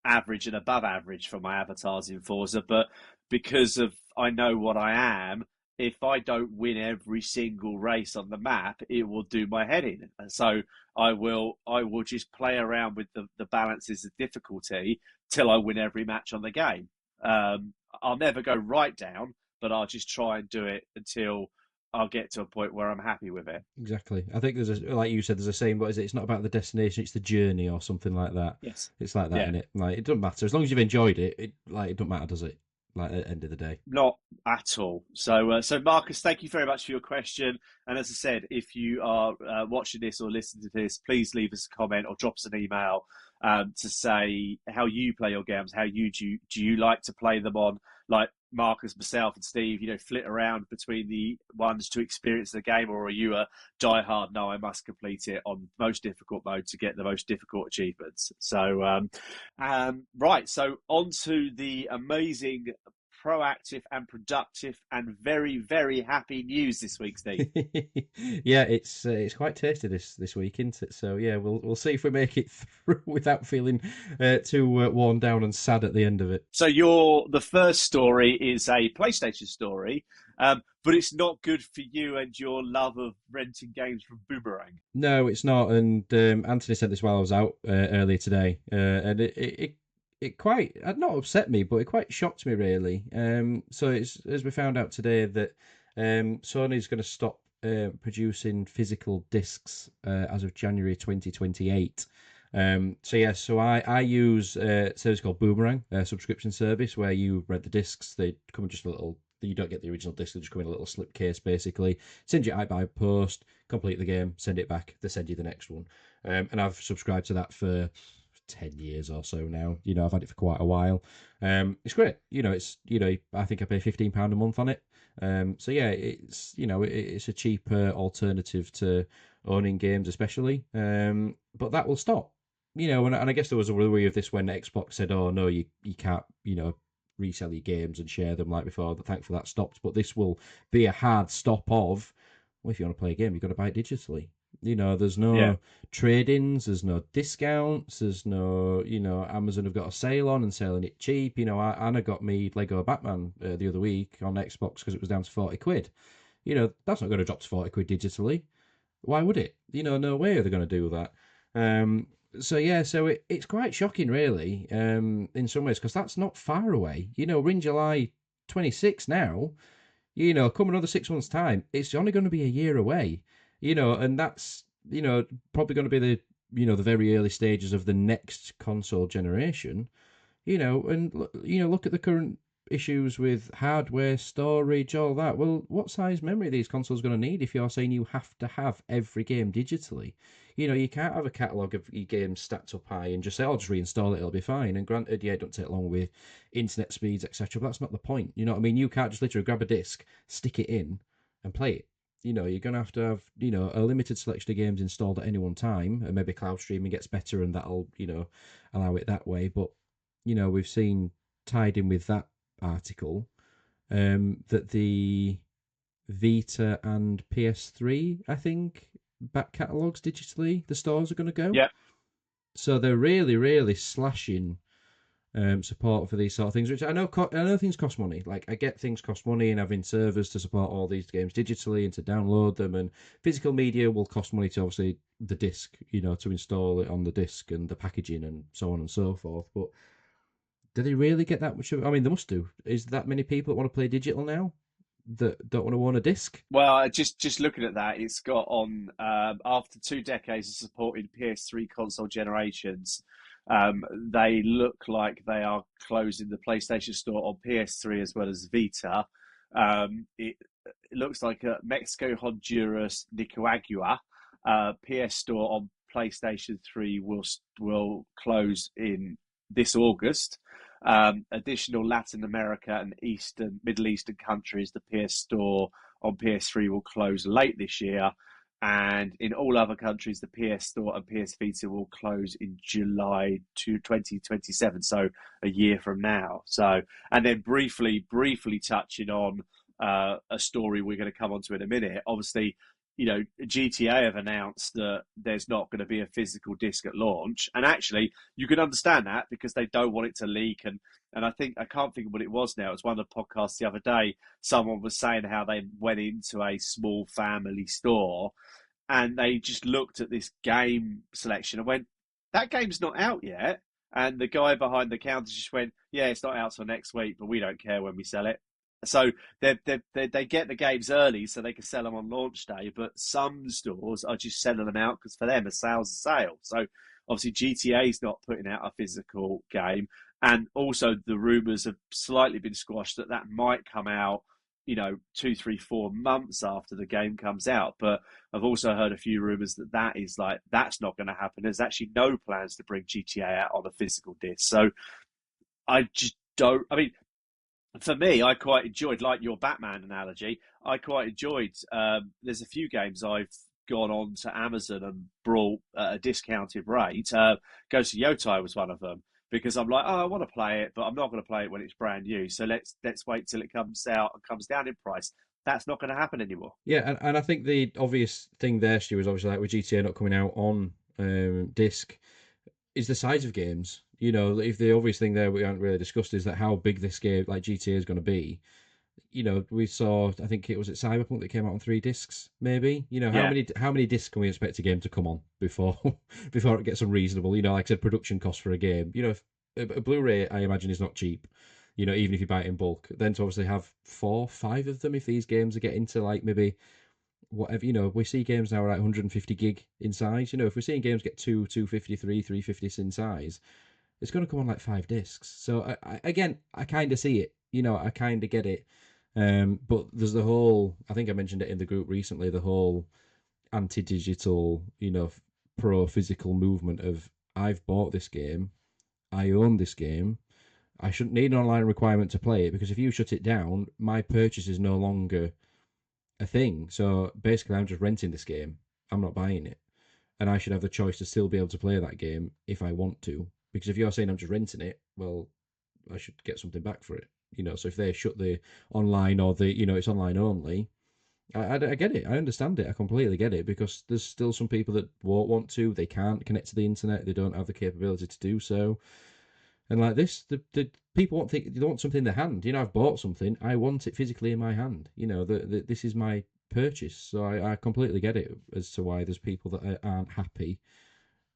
average and above average for my avatars in Forza, but because of I know what I am, if I don't win every single race on the map, it will do my head in. And so I will just play around with the balances of difficulty till I win every match on the game. I'll never go right down, but I'll just try and do it until I'll get to a point where I'm happy with it. Exactly. I think like you said, there's a saying. What is it? It's not about the destination; it's the journey, or something like that. Yes. It's like that, Yeah. isn't it? Like it doesn't matter as long as you've enjoyed it. It doesn't matter, does it? Like at the end of the day. Not at all. So Marcus, thank you very much for your question. And as I said, if you are watching this or listening to this, please leave us a comment or drop us an email to say how you play your games. How do you like to play them on? Like Marcus, myself, and Steve, flit around between the ones to experience the game, or are you a diehard? No, I must complete it on most difficult mode to get the most difficult achievements. So, right. So on to the amazing proactive and productive and very, very happy news this week, Steve. Yeah, it's quite tasty this week, isn't it? So yeah, we'll see if we make it through without feeling too worn down and sad at the end of it. So the first story is a PlayStation story, but it's not good for you and your love of renting games from Boomerang. No, it's not. And Anthony sent this while I was out earlier today, and it quite not upset me, but it quite shocked me really. So it's as we found out today that Sony's going to stop producing physical discs as of January 2028. So yeah, so I use a service called Boomerang, a subscription service where you rent the discs. They come in just a little. You don't get the original disc; they just come in a little slip case, basically. Send you out by post, complete the game, send it back. They send you the next one, and I've subscribed to that for 10 years or so now. I've had it for quite a while. It's great. I think I pay £15 a month on it. So yeah, it's a cheaper alternative to owning games, especially. But that will stop. And I guess there was a worry of this when Xbox said, "Oh no, you can't, resell your games and share them like before." Thankfully that stopped. But this will be a hard stop of, well, if you want to play a game, you've got to buy it digitally. There's Yeah, no trade-ins, there's no discounts, there's no, Amazon have got a sale on and selling it cheap. Anna got me Lego Batman the other week on Xbox because it was down to 40 quid. That's not going to drop to 40 quid digitally. Why would it? No way are they going to do that. Um, so yeah, so it's quite shocking, really, in some ways, because that's not far away. We're in July 26 now. Come another 6 months' time, it's only going to be a year away. And that's probably going to be the very early stages of the next console generation. And look at the current issues with hardware, storage, all that. Well, what size memory are these consoles going to need if you're saying you have to have every game digitally? You can't have a catalogue of your games stacked up high and just say, "I'll just reinstall it, it'll be fine." And granted, yeah, it don't take long with internet speeds, etc. But that's not the point. You know what I mean? You can't just literally grab a disc, stick it in, and play it. You're going to have, a limited selection of games installed at any one time, and maybe cloud streaming gets better and that'll, allow it that way. But, we've seen tied in with that article that the Vita and PS3, I think, back catalogues digitally, the stores are going to go. yeah. So they're really, really slashing support for these sort of things, which I know things cost money. Like I get things cost money, and having servers to support all these games digitally and to download them, and physical media will cost money to obviously the disc, to install it on the disc and the packaging and so on and so forth. But do they really get that much? I mean, they must do. Is that many people that want to play digital now that don't want to own a disc? Well, just looking at that, it's got on after 2 decades of supporting PS3 console generations. They look like they are closing the PlayStation Store on PS3 as well as Vita. It looks like Mexico, Honduras, Nicaragua. PS Store on PlayStation 3 will close in this August. Additional Latin America and Middle Eastern countries, the PS Store on PS3 will close late this year. And in all other countries, the PS Store and PS Vita will close in July 2027, so a year from now. So, and then briefly touching on a story we're going to come on to in a minute. Obviously, GTA have announced that there's not going to be a physical disc at launch, and actually, you can understand that because they don't want it to leak. And I can't think of what it was now. It was one of the podcasts the other day. Someone was saying how they went into a small family store and they just looked at this game selection and went, "That game's not out yet." And the guy behind the counter just went, "Yeah, it's not out till next week, but we don't care when we sell it." So they get the games early so they can sell them on launch day, but some stores are just selling them out because for them a sale's a sale. So obviously GTA's not putting out a physical game, and also the rumours have slightly been squashed that might come out 2, 3, 4 months after the game comes out. But I've also heard a few rumours that's not going to happen. There's actually no plans to bring GTA out on a physical disc. So I just don't. I mean, for me, I quite enjoyed, like your Batman analogy, I quite enjoyed, there's a few games I've gone on to Amazon and brought at a discounted rate. Ghost of Yotai was one of them. because I'm like, oh, I want to play it, but I'm not going to play it when it's brand new. So let's wait till it comes out and comes down in price. That's not going to happen anymore. Yeah, and I think the obvious thing there, Stu, is obviously like with GTA not coming out on disc, is the size of games. You know, if the obvious thing there we haven't really discussed is that how big this game like GTA is going to be. You know, we saw I think it was at Cyberpunk that came out on 3 discs, maybe. You know, Yeah, how many discs can we expect a game to come on before before it gets unreasonable? You know, like I said, production cost for a game. You know, if, a Blu-ray I imagine is not cheap. You know, even if you buy it in bulk, then to obviously have 4, 5 of them if these games are getting to like maybe whatever, you know, we see games now are like 150 gig in size. You know, if we're seeing games get 253, 350 in size, it's going to come on like 5 discs. So again, I kind of see it. You know, I kind of get it. But there's the whole. I think I mentioned it in the group recently. The whole anti-digital, you know, pro-physical movement of I've bought this game, I own this game. I shouldn't need an online requirement to play it because if you shut it down, my purchase is no longer a thing. So basically, I'm just renting this game. I'm not buying it, and I should have the choice to still be able to play that game if I want to. Because if you're saying I'm just renting it, well, I should get something back for it. You know, so if they shut the online or the you know it's online only, I get it. I understand it. I completely get it because there's still some people that won't want to. They can't connect to the internet. They don't have the capability to do so. And like this, the people want think they want something in their hand. You know, I've bought something. I want it physically in my hand. You know, this is my purchase. So I completely get it as to why there's people that aren't happy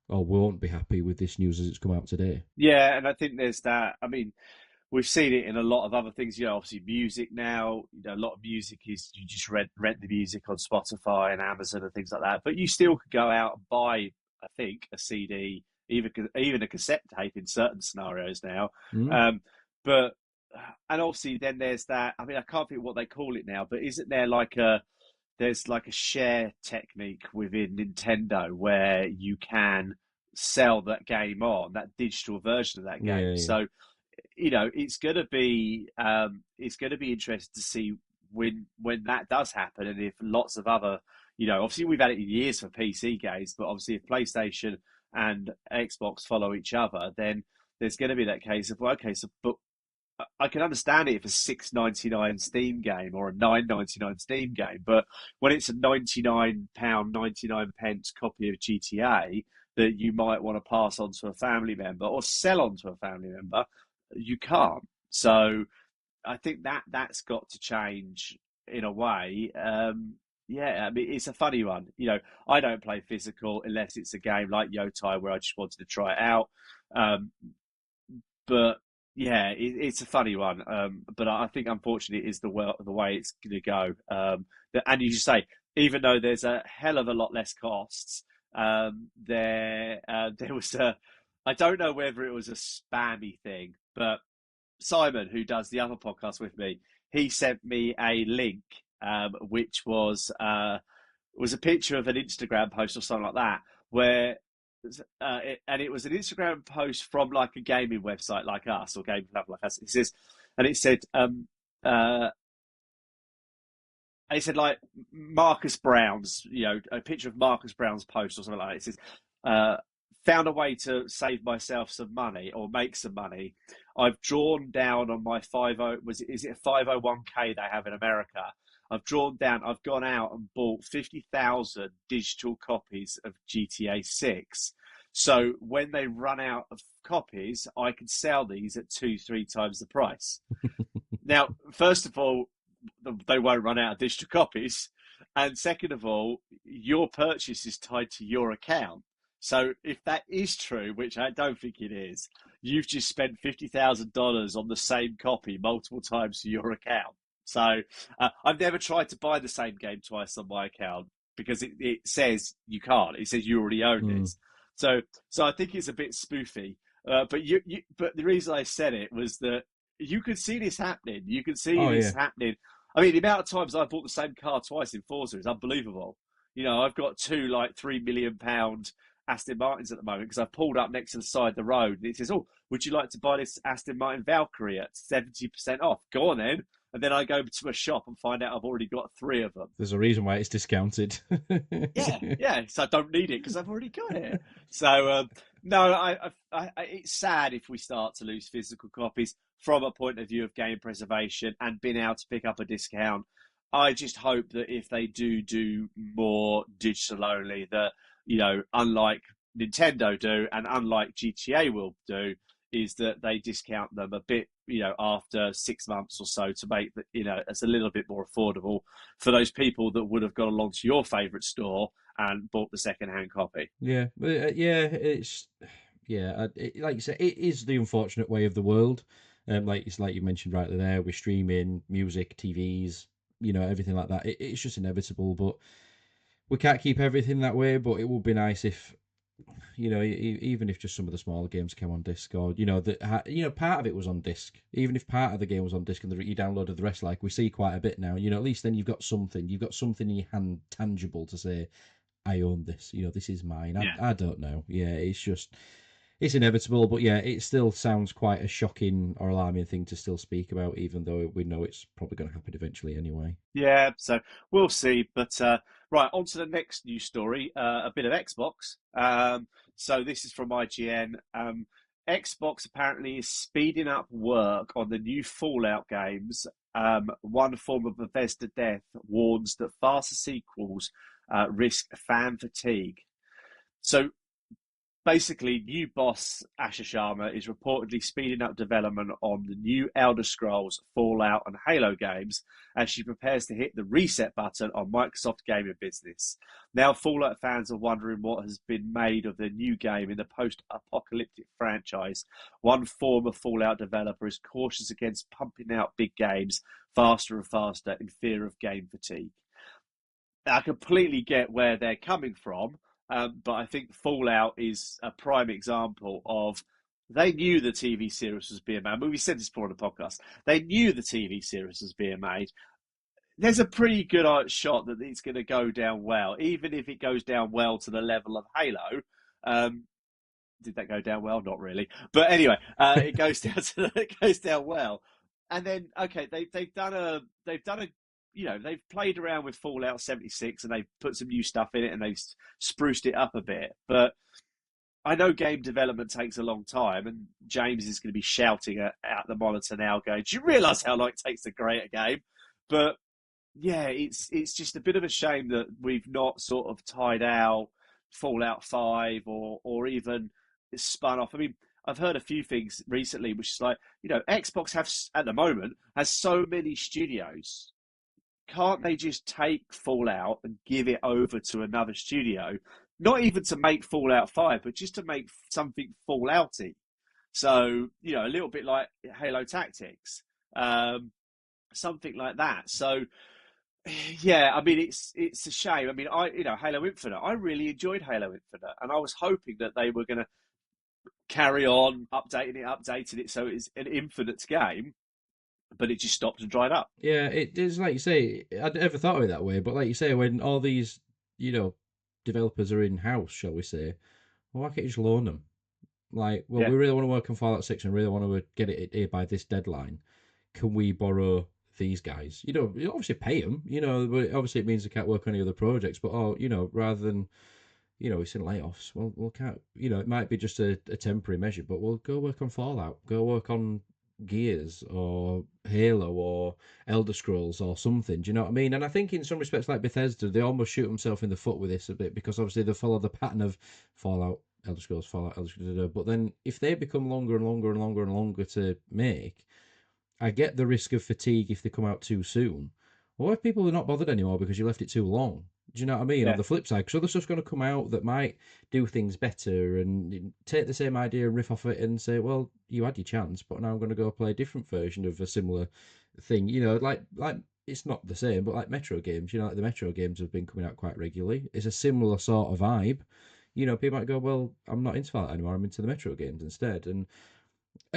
or won't be happy with this news as it's come out today. yeah, and I think there's that. I mean, we've seen it in a lot of other things. You know, obviously music now. You know, a lot of music is you just rent the music on Spotify and Amazon and things like that. But you still could go out and buy, I think, a CD, even a cassette tape in certain scenarios now. Mm. Um, but and obviously then there's that. I mean, I can't think what they call it now, but isn't there like a there's like a share technique within Nintendo where you can sell that game on that digital version of that game. Yeah, yeah. So you know, it's going to be interesting to see when that does happen, and if lots of other, you know, obviously we've had it in years for PC games, but obviously if PlayStation and Xbox follow each other, then there's going to be that case of well, okay, so but I can understand it if a £6.99 Steam game or a £9.99 Steam game, but when it's a £99 99 pence copy of GTA that you might want to pass on to a family member or sell on to a family member, you can't. So I think that's got to change in a way. Yeah, I mean it's a funny one. You know, I don't play physical unless it's a game like Yotai where I just wanted to try it out. Um, but yeah, it's a funny one. But I think unfortunately it is the way it's going to go. And you say, even though there's a hell of a lot less costs, there was a, I don't know whether it was a spammy thing, but Simon, who does the other podcast with me, he sent me a link, which was a picture of an Instagram post or something like that, where and it was an Instagram post from like a gaming website like us or gaming club like us. It says, and it said, uh, and it said like Marcus Brown's, you know, a picture of Marcus Brown's post or something like that. It says, uh, found a way to save myself some money or make some money. I've drawn down on my 50 is it a 501k they have in America? I've drawn down, I've gone out and bought 50,000 digital copies of GTA 6. So when they run out of copies, I can sell these at 2, 3 times the price. Now, first of all, they won't run out of digital copies. And second of all, your purchase is tied to your account. So if that is true, which I don't think it is, you've just spent $50,000 on the same copy multiple times to your account. So I've never tried to buy the same game twice on my account because it says you can't. It says you already own Mm. this. So I think it's a bit spoofy. But the reason I said it was that you could see this happening. You can see Oh this yeah. happening. I mean, the amount of times I bought the same car twice in Forza is unbelievable. You know, I've got two like £3 million Aston Martins at the moment because I've pulled up next to the side of the road and it says, "Oh, would you like to buy this Aston Martin Valkyrie at 70% off?" Go on then. And then I go to a shop and find out I've already got three of them. There's a reason why it's discounted. Yeah, yeah. So I don't need it because I've already got it. So No, it's sad if we start to lose physical copies from a point of view of game preservation and being able to pick up a discount. I just hope that if they do more digital only, that unlike Nintendo do and unlike GTA will do, is that they discount them a bit, after 6 months or so to make that it's a little bit more affordable for those people that would have gone along to your favourite store and bought the second-hand copy. Yeah, yeah, it's yeah, like you say, it is the unfortunate way of the world. Like it's like you mentioned rightly there, with streaming, music, TVs, everything like that. It's just inevitable, but we can't keep everything that way. But it would be nice if even if just some of the smaller games came on disc, or part of it was on disc. Even if part of the game was on disc and you downloaded the rest, like we see quite a bit now. At least then you've got something in your hand, tangible, to say, I own this. This is mine. Yeah. I don't know. Yeah, it's inevitable, but yeah, it still sounds quite a shocking or alarming thing to still speak about, even though we know it's probably going to happen eventually anyway. Yeah, so we'll see. But right, on to the next news story, a bit of Xbox. So this is from IGN. Xbox apparently is speeding up work on the new Fallout games. One form of Bethesda death warns that faster sequels risk fan fatigue. So basically, new boss Asher Sharma is reportedly speeding up development on the new Elder Scrolls, Fallout, and Halo games as she prepares to hit the reset button on Microsoft gaming business. Now, Fallout fans are wondering what has been made of the new game in the post-apocalyptic franchise. One former Fallout developer is cautious against pumping out big games faster and faster in fear of game fatigue. I completely get where they're coming from, but I think Fallout is a prime example of they knew the TV series was being made. I mean, we said this before on the podcast. They knew the TV series was being made. There's a pretty good shot that it's going to go down well, even if it goes down well to the level of Halo. Did that go down well? Not really. But anyway, it goes down it goes down well. And then okay, they've done a they've played around with Fallout 76 and they've put some new stuff in it and they've spruced it up a bit. But I know game development takes a long time, and James is going to be shouting at the monitor now, going, "Do you realise how long it takes to create a game?" But yeah, it's just a bit of a shame that we've not sort of tied out Fallout 5 or even spun off. I mean, I've heard a few things recently, which is like, Xbox have at the moment has so many studios. Can't they just take Fallout and give it over to another studio? Not even to make Fallout 5, but just to make something Fallouty. So, a little bit like Halo Tactics, something like that. So, yeah, I mean, it's a shame. I mean, Halo Infinite, I really enjoyed Halo Infinite, and I was hoping that they were going to carry on updating it so it's an infinite game, but it just stopped and dried up. Yeah, it is like you say. I'd never thought of it that way, but like you say, when all these developers are in house, shall we say, well, why can't you just loan them? Like, well, Yeah, we really want to work on Fallout 6 and really want to get it here by this deadline. Can we borrow these guys? You obviously pay them, but obviously it means they can't work on any other projects. But, rather than, we're seeing layoffs, well, we can't, it might be just a temporary measure, but we'll go work on Fallout, go work on Gears or Halo or Elder Scrolls or something. Do you know what I mean? And I think in some respects, like Bethesda, they almost shoot themselves in the foot with this a bit because obviously they follow the pattern of Fallout, Elder Scrolls, Fallout, Elder Scrolls. But then if they become longer and longer and longer and longer to make, I get the risk of fatigue if they come out too soon. Or if people are not bothered anymore because you left it too long. Do you know what I mean? On yeah, the flip side, because other stuff's going to come out that might do things better and take the same idea and riff off it and say, well, you had your chance, but now I'm going to go play a different version of a similar thing. Like it's not the same, but like Metro games, like the Metro games have been coming out quite regularly. It's a similar sort of vibe. People might go, well, I'm not into that anymore. I'm into the Metro games instead. And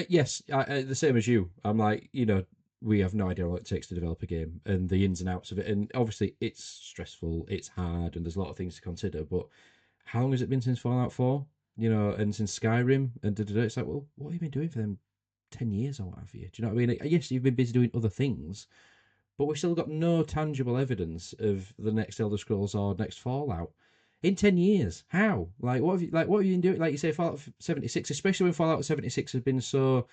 yes, the same as you. I'm like, we have no idea what it takes to develop a game and the ins and outs of it. And obviously, it's stressful, it's hard, and there's a lot of things to consider. But how long has it been since Fallout 4? And since Skyrim? And it's like, well, what have you been doing for them 10 years or what have you? Do you know what I mean? Yes, you've been busy doing other things, but we've still got no tangible evidence of the next Elder Scrolls or next Fallout. in 10 years. How? What have you been doing? Like you say, Fallout 76, especially when Fallout 76 has been so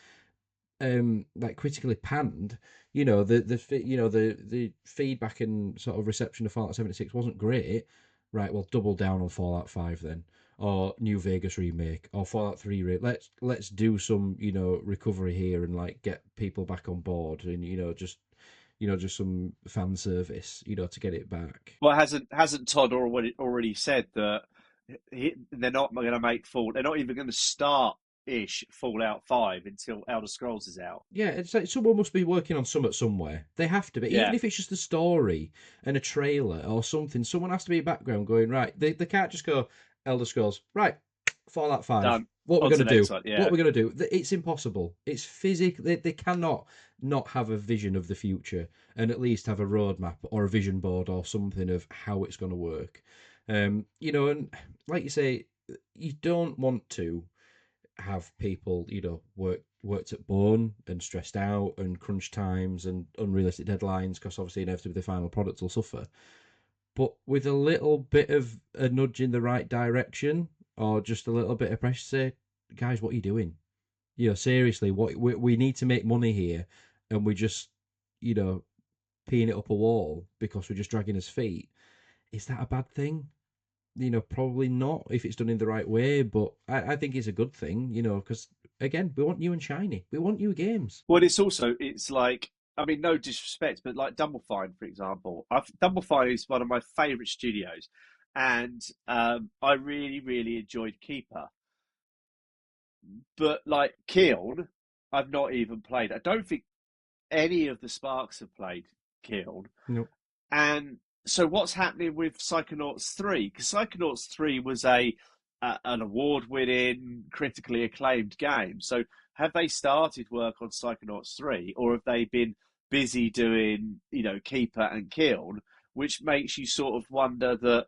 like critically panned. The feedback and sort of reception of Fallout 76 wasn't great. Right, well, double down on Fallout 5 then, or New Vegas remake, or Fallout 3 let's do some recovery here and like get people back on board, and just some fan service, to get it back. Well, hasn't Todd already said that they're not going to make Fall? They're not even going to start ish Fallout 5 until Elder Scrolls is out. Yeah, it's like someone must be working on something somewhere. They have to be, even Yeah, if it's just a story and a trailer or something. Someone has to be in background going, right. They can't just go Elder Scrolls, right? Fallout 5. done. What we're On to gonna the do? next one. What Yeah, we're gonna do? It's impossible. It's physical. They cannot not have a vision of the future and at least have a roadmap or a vision board or something of how it's going to work. And like you say, you don't want to have people, worked at bone and stressed out and crunch times and unrealistic deadlines because obviously inevitably the final product will suffer. But with a little bit of a nudge in the right direction or just a little bit of pressure, say, guys, what are you doing? Seriously, what we need to make money here, and we're just, you know, peeing it up a wall because we're just dragging his feet. Is that a bad thing? Probably not if it's done in the right way, but I think it's a good thing, because again, we want new and shiny. We want new games. well, it's like, I mean, no disrespect, but like Double Fine, for example. Double Fine is one of my favourite studios, and I really, really enjoyed Keeper. But like Kiln, I've not even played. I don't think any of the Sparks have played Kiln. Nope. And so, what's happening with Psychonauts 3? Because Psychonauts 3 was an award-winning, critically acclaimed game. So, have they started work on Psychonauts 3, or have they been busy doing, Keeper and Kiln, which makes you sort of wonder that,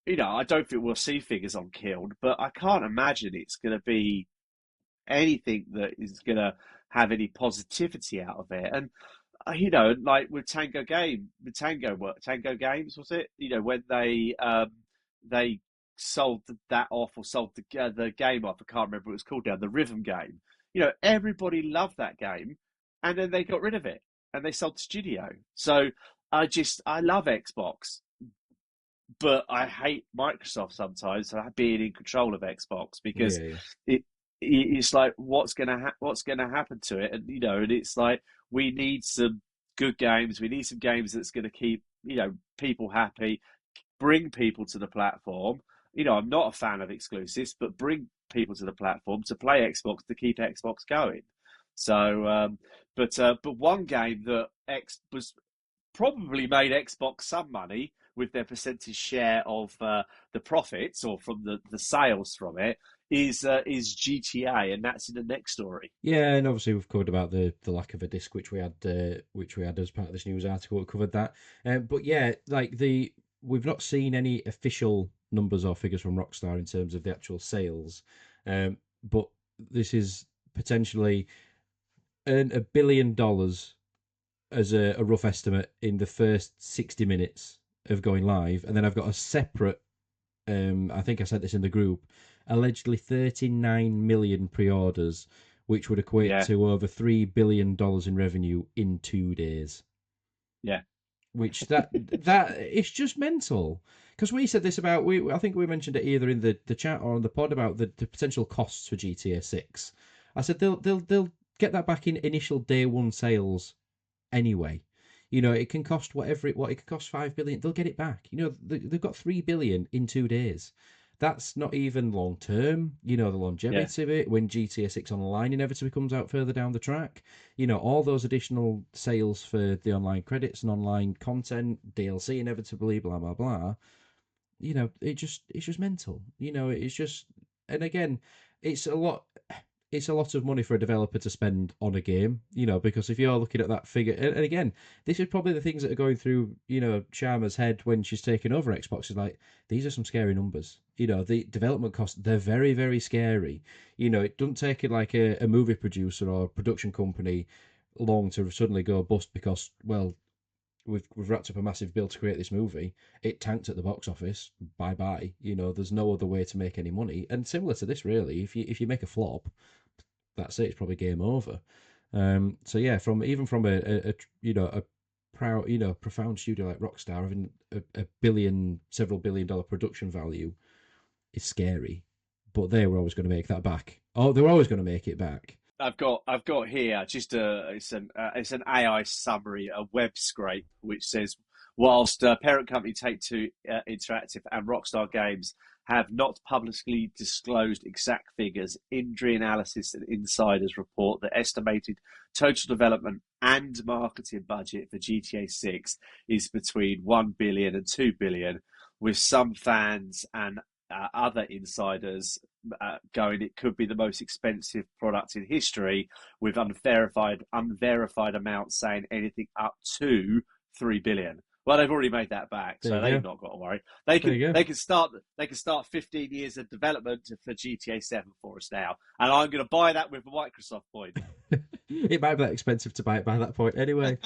I don't think we'll see figures on Kiln, but I can't imagine it's going to be anything that is going to have any positivity out of it. And like with Tango Games, was it? When they sold that off or sold the game off. I can't remember what it was called now. The rhythm game. Everybody loved that game, and then they got rid of it and they sold the studio. So I love Xbox, but I hate Microsoft sometimes being in control of Xbox because Yeah, yeah. it it's like what's gonna happen to it, and and it's like we need some good games. We need some games that's going to keep people happy, bring people to the platform. I'm not a fan of exclusives, but bring people to the platform to play Xbox to keep Xbox going. So, but one game that X was probably made Xbox some money with their percentage share of the profits or from the sales from it is GTA, and that's in the next story. Yeah, and obviously we've covered about the lack of a disc which we had as part of this news article. We covered that, but yeah, like we've not seen any official numbers or figures from Rockstar in terms of the actual sales, but this is potentially earn $1 billion as a rough estimate in the first 60 minutes of going live, and then I've got a separate. I think I said this in the group. Allegedly 39 million pre-orders, which would equate Yeah, to over $3 billion in revenue in 2 days. yeah, Which that it's just mental. Because we said this about I think we mentioned it either in the chat or on the pod about the potential costs for GTA 6. I said they'll get that back in initial day one sales anyway. It can cost what it could cost 5 billion. They'll get it back. They've got 3 billion in 2 days. That's not even long term. The yeah. longevity of it when GTA 6 Online inevitably comes out further down the track. All those additional sales for the online credits and online content, DLC inevitably, blah blah blah. It's just mental. It's just, and again, it's a lot. It's a lot of money for a developer to spend on a game, because if you're looking at that figure, and again, this is probably the things that are going through, Sharma's head when she's taking over Xbox. Is like, these are some scary numbers. The development costs, they're very, very scary. It doesn't take it like a movie producer or production company long to suddenly go bust because, well, we've wrapped up a massive bill to create this movie. It tanked at the box office. Bye bye. You know, there's no other way to make any money. And similar to this, really, if you make a flop, that's it. It's probably game over. So yeah, from a a proud profound studio like Rockstar having a billion, several $1 billion production value is scary. But they were always going to make that back. Oh, they were always going to make it back. I've got here just it's an AI summary, a web scrape, which says whilst parent company Take Two Interactive and Rockstar Games have not publicly disclosed exact figures, Indri Analysis and Insiders report the estimated total development and marketing budget for GTA 6 is between 1 billion and 2 billion, with some fans and other insiders going, it could be the most expensive product in history, with unverified amounts saying anything up to 3 billion. Well, they've already made that back, so they've not got to worry. They can start 15 years of development for GTA 7 for us now, and I'm going to buy that with a Microsoft point. It might be that expensive to buy it by that point anyway.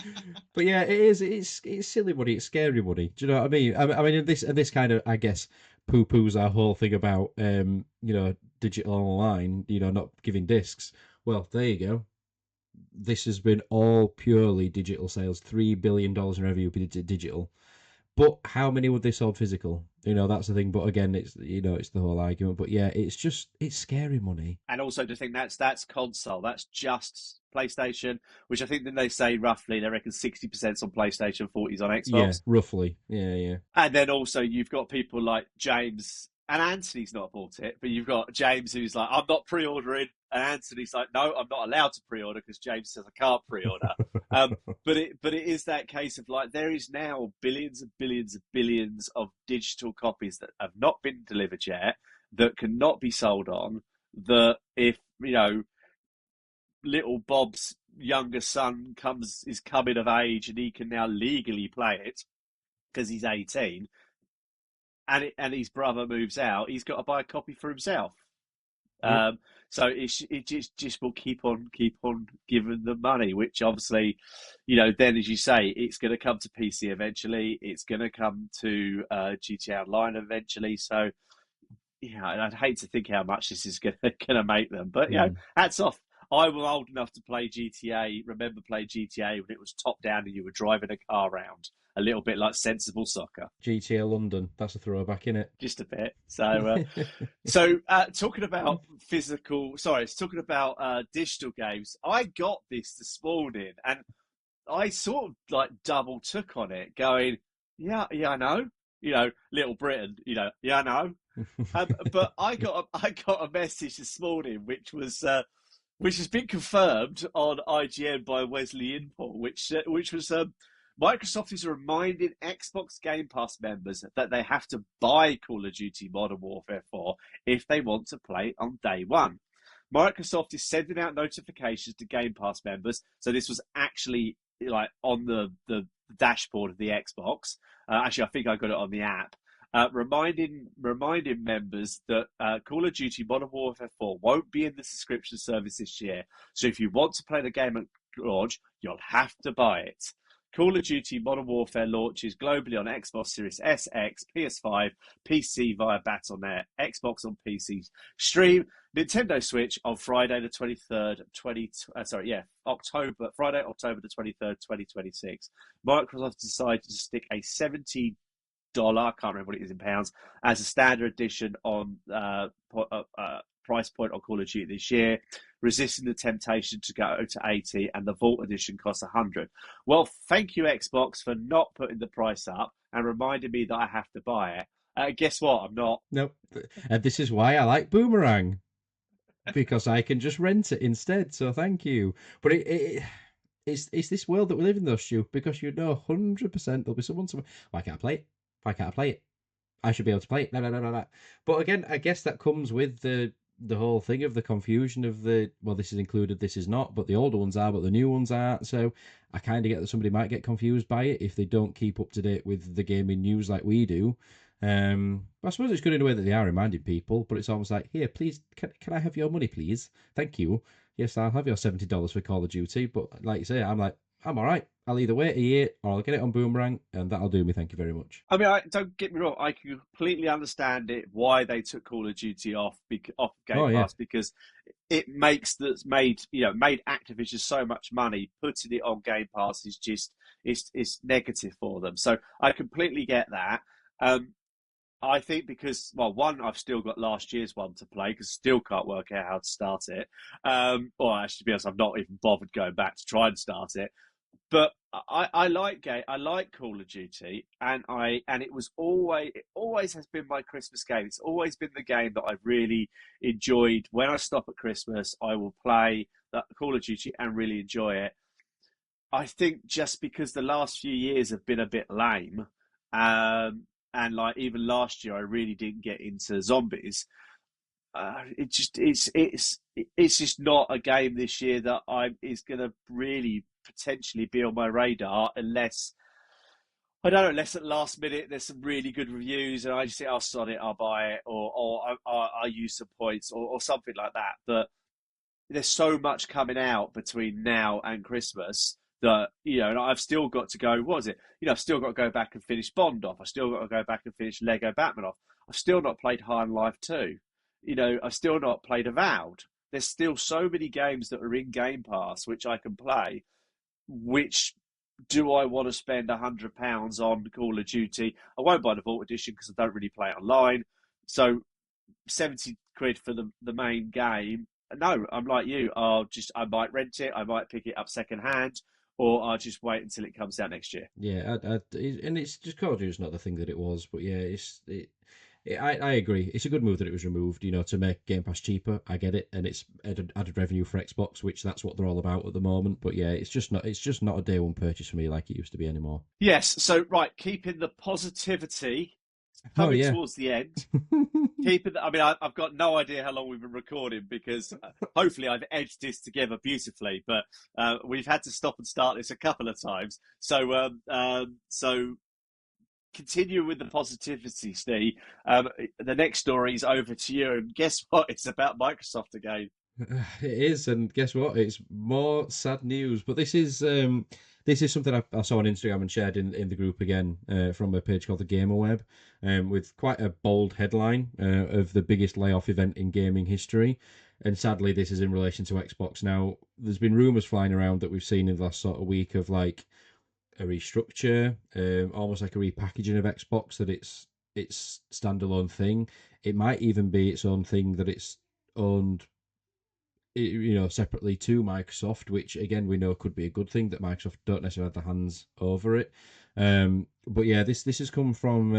But yeah, it is. It's silly money. It's scary money. Do you know what I mean? I mean, this kind of, I guess, poo poos our whole thing about digital online. Not giving discs. Well, there you go. This has been all purely digital sales. $3 billion in revenue digital. But how many would they sold physical? That's the thing. But again, it's the whole argument. But yeah, it's scary money. And also to think that's console, that's just PlayStation, which I think that they say roughly they reckon 60% on PlayStation, 40's on Xbox. Yeah, roughly. Yeah. And then also you've got people like James, and Anthony's not bought it, but you've got James who's like, I'm not pre-ordering, and Anthony's like, no, I'm not allowed to pre-order because James says I can't pre-order. But it is that case of like, there is now billions and billions and billions of digital copies that have not been delivered yet, that cannot be sold on, that if little Bob's younger son is coming of age and he can now legally play it because he's 18, and his brother moves out, he's got to buy a copy for himself. Yeah. So it just will keep on giving them money, which obviously, then as you say, it's going to come to PC eventually. It's going to come to GTA Online eventually. So yeah, I'd hate to think how much this is going to make them, but hats off. I was old enough to play GTA. Remember playing GTA when it was top down and you were driving a car around, a little bit like Sensible Soccer. GTA London, that's a throwback, isn't it? Just a bit. Talking about talking about digital games. I got this morning, and I sort of like double took on it, going, yeah, I know, Little Britain, yeah, I know. But I got a message this morning, which has been confirmed on IGN by Wesley Inpol, which was Microsoft is reminding Xbox Game Pass members that they have to buy Call of Duty Modern Warfare 4 if they want to play on day one. Microsoft is sending out notifications to Game Pass members, so this was actually like on the dashboard of the Xbox. Actually, I think I got it on the app. Reminding members that Call of Duty Modern Warfare 4 won't be in the subscription service this year. So if you want to play the game at launch, you'll have to buy it. Call of Duty Modern Warfare launches globally on Xbox Series S, X, PS5, PC via Battle.net, Xbox on PC stream, Nintendo Switch on Friday the 23rd, October the 23rd, 2026. Microsoft decided to stick a $70, I can't remember what it is in pounds, as a standard edition on price point on Call of Duty this year, resisting the temptation to go to 80, and the Vault edition costs 100. Well, thank you, Xbox, for not putting the price up and reminding me that I have to buy it. Guess what? I'm not. Nope. And this is why I like Boomerang, because I can just rent it instead. So thank you. But it's this world that we live in, though, Stu, because 100% there'll be someone. Why can't I play it? Why can't I play it? I should be able to play it. No. But again, I guess that comes with the whole thing of the confusion of this is included, this is not, but the older ones are, but the new ones aren't. So I kind of get that somebody might get confused by it if they don't keep up to date with the gaming news like we do. I suppose it's good in a way that they are reminding people, but it's almost like, here, please, can I have your money, please? Thank you. Yes, I'll have your $70 for Call of Duty. But like you say, I'm like, I'm all right. I'll either wait a year or I'll get it on Boomerang, and that'll do me. Thank you very much. I mean, don't get me wrong. I can completely understand it why they took Call of Duty off Game Oh yeah, Pass, because it makes that's made made Activision so much money. Putting it on Game Pass is just it's negative for them. So I completely get that. Um, I think because, well, one, I've still got last year's one to play because still can't work out how to start it. Or actually, to be honest, I've not even bothered going back to try and start it. But I like Call of Duty, and it always has been my Christmas game. It's always been the game that I've really enjoyed. When I stop at Christmas, I will play that Call of Duty and really enjoy it. I think just because the last few years have been a bit lame, and like even last year, I really didn't get into zombies. It's just not a game this year that I is going to really potentially be on my radar unless I don't know, unless at last minute there's some really good reviews and I just say, "I'll sod it, I'll buy it," or I'll use some points or something like that. But there's so much coming out between now and Christmas that and I've still got to go. What is it? I've still got to go back and finish Bond off. I've still got to go back and finish Lego Batman off. I've still not played High and Life 2. I've still not played Avowed. There's still so many games that are in Game Pass which I can play. Which do I want to spend £100 on Call of Duty? I won't buy the Vault Edition because I don't really play it online. So 70 quid for the main game. No, I'm like you. I might rent it. I might pick it up second hand, or I'll just wait until it comes out next year. yeah. And it's just Call of Duty's not the thing that it was, but yeah, I agree. It's a good move that it was removed. To make Game Pass cheaper. I get it, and it's added revenue for Xbox, which that's what they're all about at the moment. But yeah, it's just not. It's just not a day one purchase for me like it used to be anymore. Yes. So right, keeping the positivity Oh coming yeah. towards the end. I mean, I've got no idea how long we've been recording because hopefully I've edged this together beautifully, but we've had to stop and start this a couple of times. So continue with the positivity, Steve. The next story is over to you, and guess what? It's about Microsoft again. It is, and guess what? It's more sad news. But this is something I saw on Instagram and shared in the group again from a page called the Gamer Web, with quite a bold headline of the biggest layoff event in gaming history. And sadly, this is in relation to Xbox. Now, there's been rumors flying around that we've seen in the last sort of week of like a restructure, almost like a repackaging of Xbox, that it's standalone thing. It might even be its own thing that it's owned separately to Microsoft, which again we know could be a good thing that Microsoft don't necessarily have the hands over it. But yeah, this has come from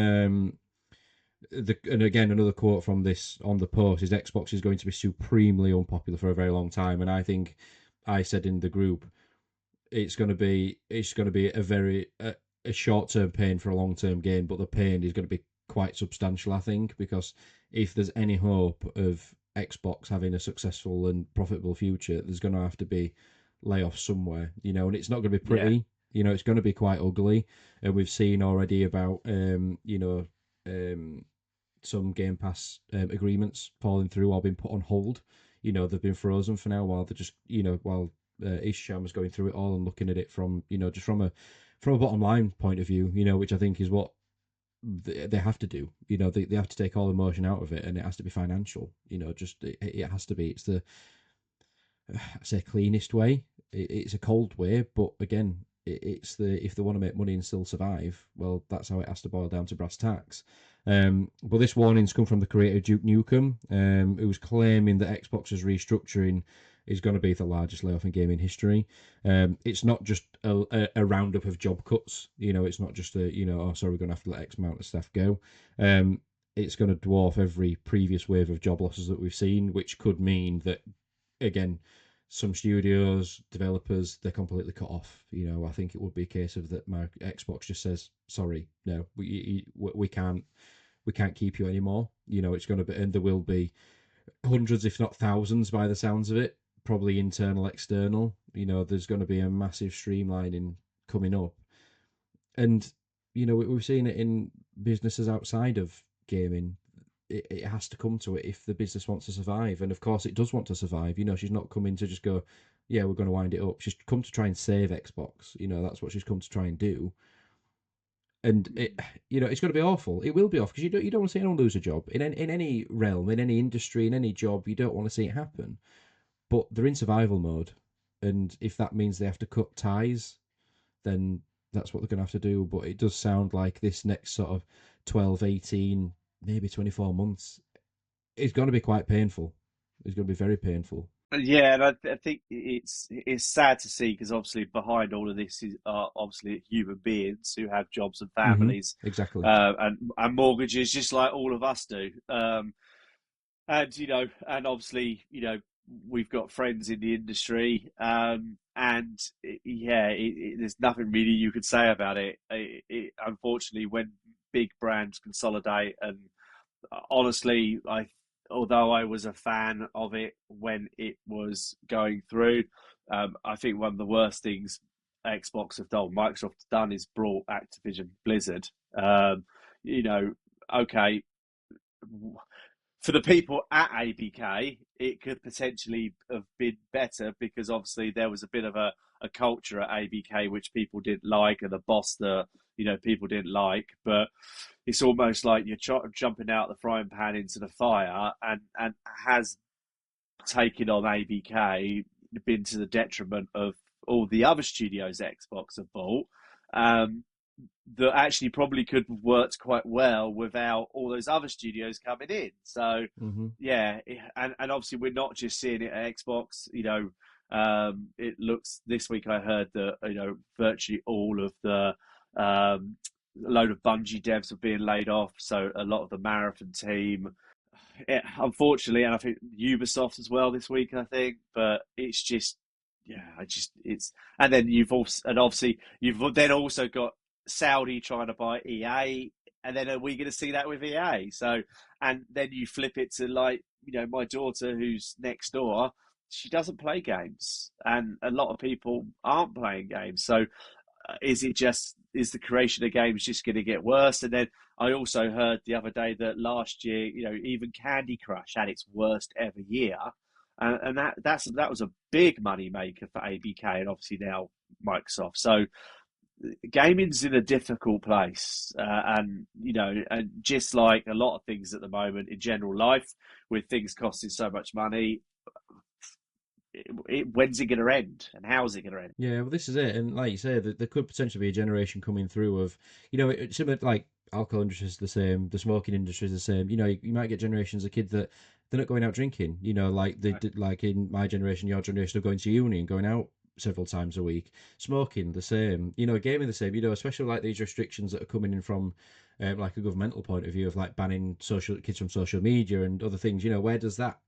and again another quote from this on the post is Xbox is going to be supremely unpopular for a very long time, and I think I said in the group it's going to be a short term pain for a long term gain, but the pain is going to be quite substantial, I think, because if there's any hope of Xbox having a successful and profitable future, there's going to have to be layoffs somewhere, and it's not going to be Yeah, pretty. It's going to be quite ugly, and we've seen already about some Game Pass agreements falling through or being put on hold. They've been frozen for now while they're just while Isham was going through it all and looking at it from just from a bottom line point of view, which I think is what they have to do. They have to take all emotion out of it, and it has to be financial. Just it has to be. It's the I say cleanest way. It's a cold way, but again, it's the if they want to make money and still survive, well, that's how it has to boil down to brass tacks. But this warning's come from the creator Duke Nukem, who's claiming that Xbox's restructuring is going to be the largest layoff in gaming history. It's not just a roundup of job cuts. It's not just oh, sorry, we're going to have to let X amount of staff go. It's going to dwarf every previous wave of job losses that we've seen, which could mean that again, some studios, developers, they're completely cut off. I think it would be a case of that my Xbox just says, sorry, no, we can't keep you anymore. It's going to be, and there will be hundreds, if not thousands, by the sounds of it, probably internal, external. There's going to be a massive streamlining coming up, and we've seen it in businesses outside of gaming. it has to come to it if the business wants to survive. And of course, it does want to survive. You know, she's not coming to just go, yeah, we're going to wind it up. She's come to try and save Xbox. You know, that's what she's come to try and do. And it, you know, it's going to be awful. It will be awful because you don't want to see anyone lose a job in any realm, in any industry, in any job. You don't want to see it happen. But they're in survival mode, and if that means they have to cut ties, then that's what they're going to have to do. But it does sound like this next sort of 12, 18, maybe 24 months is going to be quite painful. It's going to be very painful. Yeah, and I think it's sad to see because obviously behind all of this is are obviously human beings who have jobs and families, Exactly. and mortgages just like all of us do. And and obviously, we've got friends in the industry, and there's nothing really you could say about it. Unfortunately, when big brands consolidate, and honestly, although I was a fan of it when it was going through, I think one of the worst things Xbox have done, Microsoft have done, is brought Activision Blizzard. You know, okay, for the people at ABK, it could potentially have been better because obviously there was a bit of a culture at ABK which people didn't like, and a boss that people didn't like. But it's almost like you're jumping out the frying pan into the fire, and has taken on ABK been to the detriment of all the other studios Xbox have bought. Um, that actually probably could have worked quite well without all those other studios coming in. So, hmm yeah, and obviously we're not just seeing it at Xbox. It looks this week I heard that virtually all of the load of Bungie devs are being laid off. So a lot of the Marathon team, unfortunately, and I think Ubisoft as well this week. I think, but it's just. Yeah, it's, and then obviously you've then also got Saudi trying to buy EA, and then are we going to see that with EA? So, and then you flip it to like my daughter who's next door. She doesn't play games, and a lot of people aren't playing games. So, is the creation of games just going to get worse? And then I also heard the other day that last year, even Candy Crush had its worst ever year, and that was a big money maker for ABK, and obviously now Microsoft. So gaming's in a difficult place, and just like a lot of things at the moment in general life, with things costing so much money, when's it going to end, and how's it going to end? Yeah, well, this is it, and like you say, there could potentially be a generation coming through of, similar like alcohol industry is the same, the smoking industry is the same. You might get generations of kids that they're not going out drinking. Like they Right. did, like in my generation, your generation of going to uni and going out several times a week. Smoking the same. Gaming the same. Especially like these restrictions that are coming in from, like a governmental point of view of like banning social kids from social media and other things. Where does that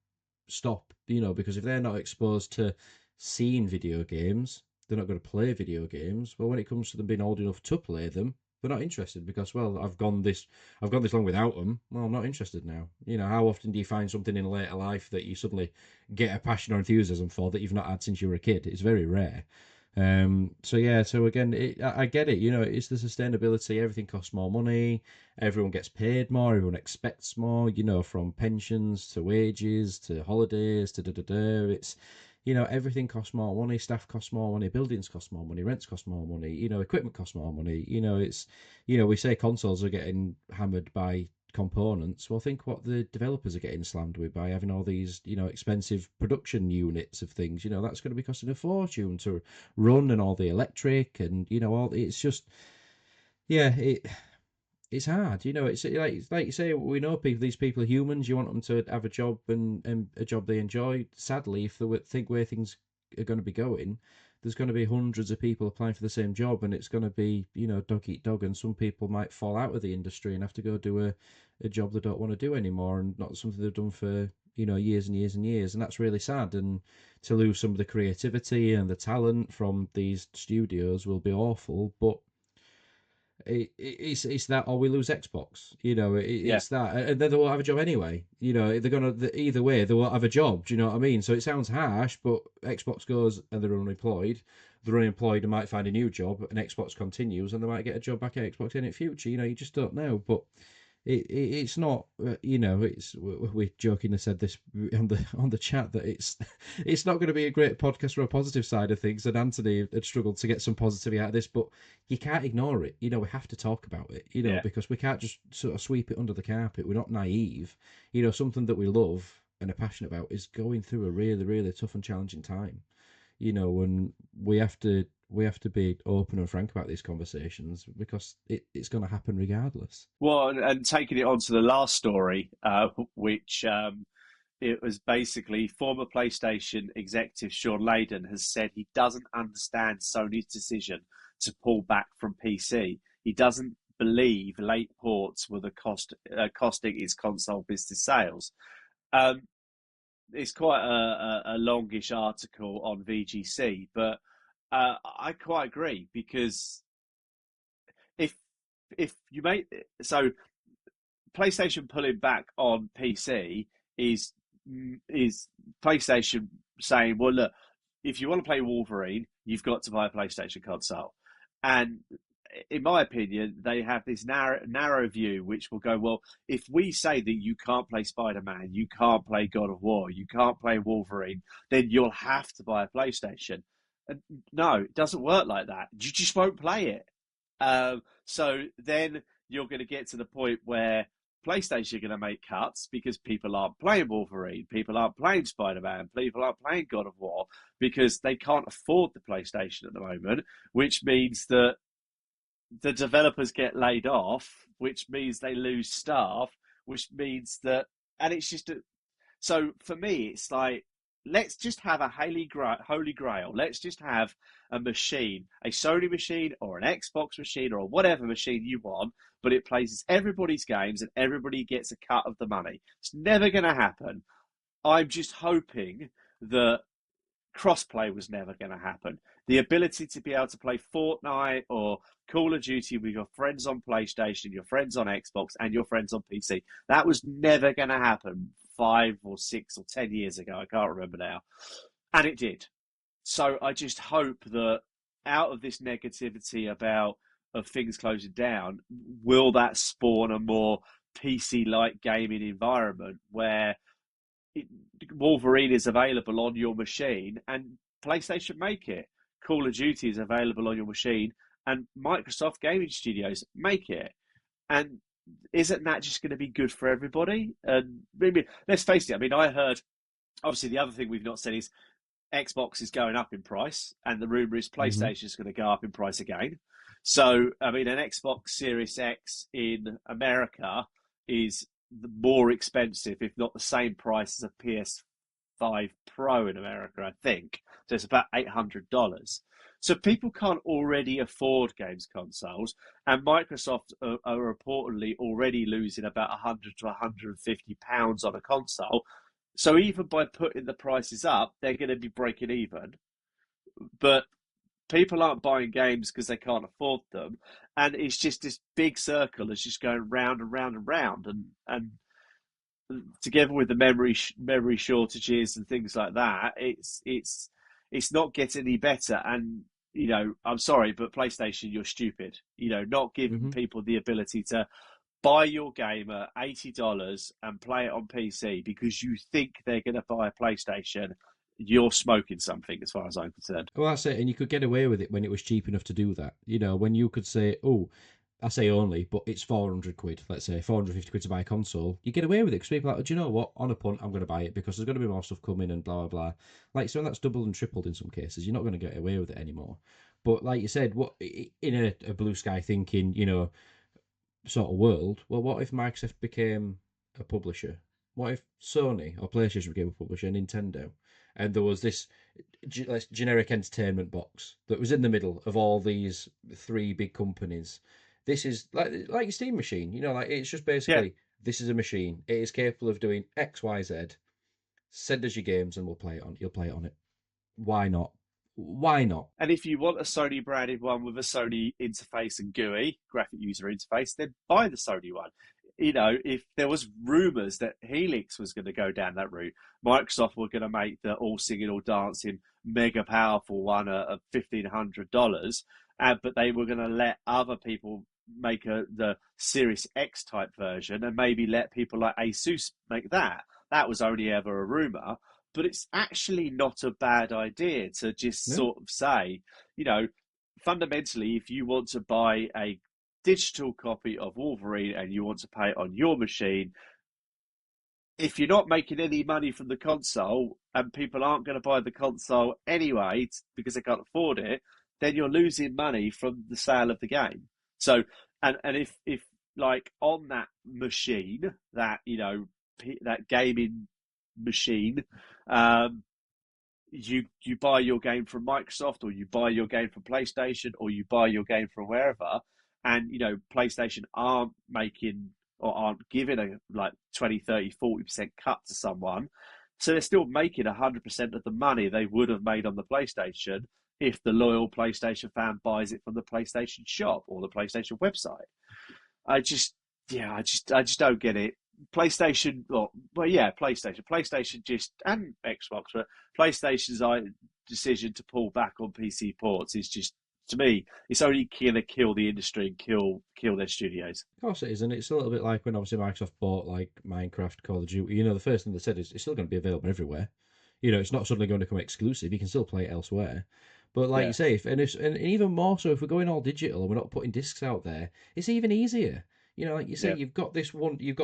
stop? Because if they're not exposed to seeing video games, they're not going to play video games. Well, when it comes to them being old enough to play them, they're not interested because, well, I've gone this long without them. Well, I'm not interested now. How often do you find something in later life that you suddenly get a passion or enthusiasm for that you've not had since you were a kid? It's very rare. So yeah, so again, I get it. It's the sustainability. Everything costs more money. Everyone gets paid more. Everyone expects more. From pensions to wages to holidays to da da da. It's everything costs more money. Staff costs more money. Buildings cost more money. Rents cost more money. Equipment costs more money. It's we say consoles are getting hammered by components. Well, think what the developers are getting slammed with by having all these, expensive production units of things. That's going to be costing a fortune to run, and all the electric, and all. It's just, yeah, it's hard. It's like you say, we know people. These people are humans. You want them to have a job, and a job they enjoy. Sadly, if they think where things are going to be going, there's going to be hundreds of people applying for the same job, and it's going to be dog eat dog, and some people might fall out of the industry and have to go do a job they don't want to do anymore, and not something they've done for years and years and years, and that's really sad. And to lose some of the creativity and the talent from these studios will be awful, but it's that, or we lose Xbox. Yeah, It's that, and then they won't have a job anyway. They're gonna either way they won't have a job. Do you know what I mean? So it sounds harsh, but Xbox goes and they're unemployed. They're unemployed and might find a new job, and Xbox continues, and they might get a job back at Xbox in the future. You just don't know. But It's not, it's we jokingly said this on the chat that it's not going to be a great podcast from a positive side of things, and Anthony had struggled to get some positivity out of this, but you can't ignore it. We have to talk about it, Yeah. because we can't just sort of sweep it under the carpet. We're not naive. Something that we love and are passionate about is going through a really, really tough and challenging time. And we have to be open and frank about these conversations because it's going to happen regardless. Well, and taking it on to the last story, which it was basically former PlayStation executive Sean Layden has said he doesn't understand Sony's decision to pull back from PC. He doesn't believe late ports were the costing its console business sales. Um, it's quite a longish article on VGC, but I quite agree because if if you make so PlayStation pulling back on PC is is PlayStation saying, well, look, if you want to play Wolverine, you've got to buy a PlayStation console. And in my opinion, they have this narrow view, which will go, well, if we say that you can't play Spider Man, you can't play God of War, you can't play Wolverine, then you'll have to buy a PlayStation. And no, it doesn't work like that. You just won't play it. So then you're going to get to the point where PlayStation are going to make cuts because people aren't playing Wolverine, people aren't playing Spider Man, people aren't playing God of War because they can't afford the PlayStation at the moment, which means that the developers get laid off, which means they lose staff, which means that, and it's just so for me, it's like, let's just have a holy grail. Let's just have a machine, a Sony machine or an Xbox machine or whatever machine you want, but it plays everybody's games and everybody gets a cut of the money. It's never going to happen. I'm just hoping that crossplay was never going to happen. The ability to be able to play Fortnite or Call of Duty with your friends on PlayStation, your friends on Xbox, and your friends on PC, that was never going to happen 5 or 6 or 10 years ago. I can't remember now. And it did. So I just hope that out of this negativity of things closing down, will that spawn a more PC-like gaming environment where Wolverine is available on your machine and PlayStation make it. Call of Duty is available on your machine and Microsoft Gaming Studios make it. And isn't that just going to be good for everybody? And maybe let's face it. I mean, I heard obviously the other thing we've not said is Xbox is going up in price, and the rumor is Mm-hmm. PlayStation is going to go up in price again. So, I mean, an Xbox Series X in America is more expensive, if not the same price as a PS5 Pro in America, I think. So it's about $800. So people can't already afford games consoles, and Microsoft are reportedly already losing about 100 to 150 pounds on a console. So even by putting the prices up, they're going to be breaking even. But people aren't buying games because they can't afford them, and it's just this big circle is just going round and round and round, and together with the memory shortages and things like that, it's not getting any better. And I'm sorry, but PlayStation, you're stupid. Not giving Mm-hmm. people the ability to buy your game at $80 and play it on PC because you think they're going to buy a PlayStation. You're smoking something, as far as I'm concerned. Well, that's it, and you could get away with it when it was cheap enough to do that. When you could say, "Oh, I say only, but it's 400 quid." Let's say 450 quid to buy a console. You get away with it because people are like, "Do you know what? On a punt, I'm going to buy it because there's going to be more stuff coming and blah blah blah." Like, so that's doubled and tripled in some cases. You're not going to get away with it anymore. But like you said, what in a blue sky thinking, sort of world, well, what if Microsoft became a publisher? What if Sony or PlayStation became a publisher, Nintendo, and there was this generic entertainment box that was in the middle of all these three big companies? This is like your Steam machine, like it's just Yeah. basically this is a machine. It is capable of doing X, Y, Z. Send us your games and we'll play it on. You'll play it on it. Why not? Why not? And if you want a Sony branded one with a Sony interface and GUI, graphic user interface, then buy the Sony one. If there was rumors that Helix was going to go down that route, Microsoft were going to make the all singing, all dancing, mega powerful one at $1,500, but they were going to let other people make the Series X type version and maybe let people like Asus make that. That was only ever a rumor, but it's actually not a bad idea to just No, sort of say, you know, fundamentally, if you want to buy a digital copy of Wolverine and you want to pay it on your machine, if you're not making any money from the console and people aren't going to buy the console anyway because they can't afford it, then you're losing money from the sale of the game. So, and if like on that machine, that, you know, that gaming machine, um, you buy your game from Microsoft, or you buy your game from PlayStation, or you buy your game from wherever, and you know PlayStation aren't making or aren't giving a like 20, 30, 40% cut to someone, so they're still making 100% of the money they would have made on the PlayStation if the loyal PlayStation fan buys it from the PlayStation shop or the PlayStation website. I just, yeah, I just don't get it. PlayStation, well, yeah, PlayStation just, and Xbox, but PlayStation's decision to pull back on PC ports is just, to me, it's only gonna kill the industry and kill their studios. of course it is, and it's a little bit like when obviously Microsoft bought like Minecraft, Call of Duty. You know, the first thing they said is it's still going to be available everywhere. You know, it's not suddenly going to become exclusive. You can still play it elsewhere. But like you Yeah, say, and even more so if we're going all digital and we're not putting discs out there, it's even easier. You know, like you say, yeah. you've got this hub, you've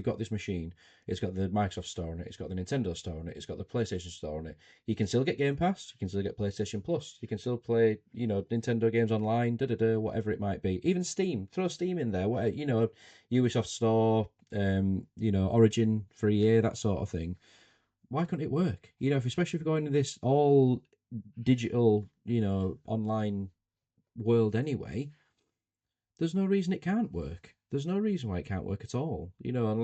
got this machine. It's got the Microsoft Store on it, it's got the Nintendo Store on it, it's got the PlayStation Store on it. You can still get Game Pass, you can still get PlayStation Plus, you can still play, you know, Nintendo games online, whatever it might be. Even Steam, throw Steam in there. What, you know, Ubisoft Store, you know, Origin for a year, that sort of thing. Why couldn't it work? You know, especially if you're going to this all digital, you know, online world anyway, there's no reason it can't work. There's no reason why it can't work at all. You know,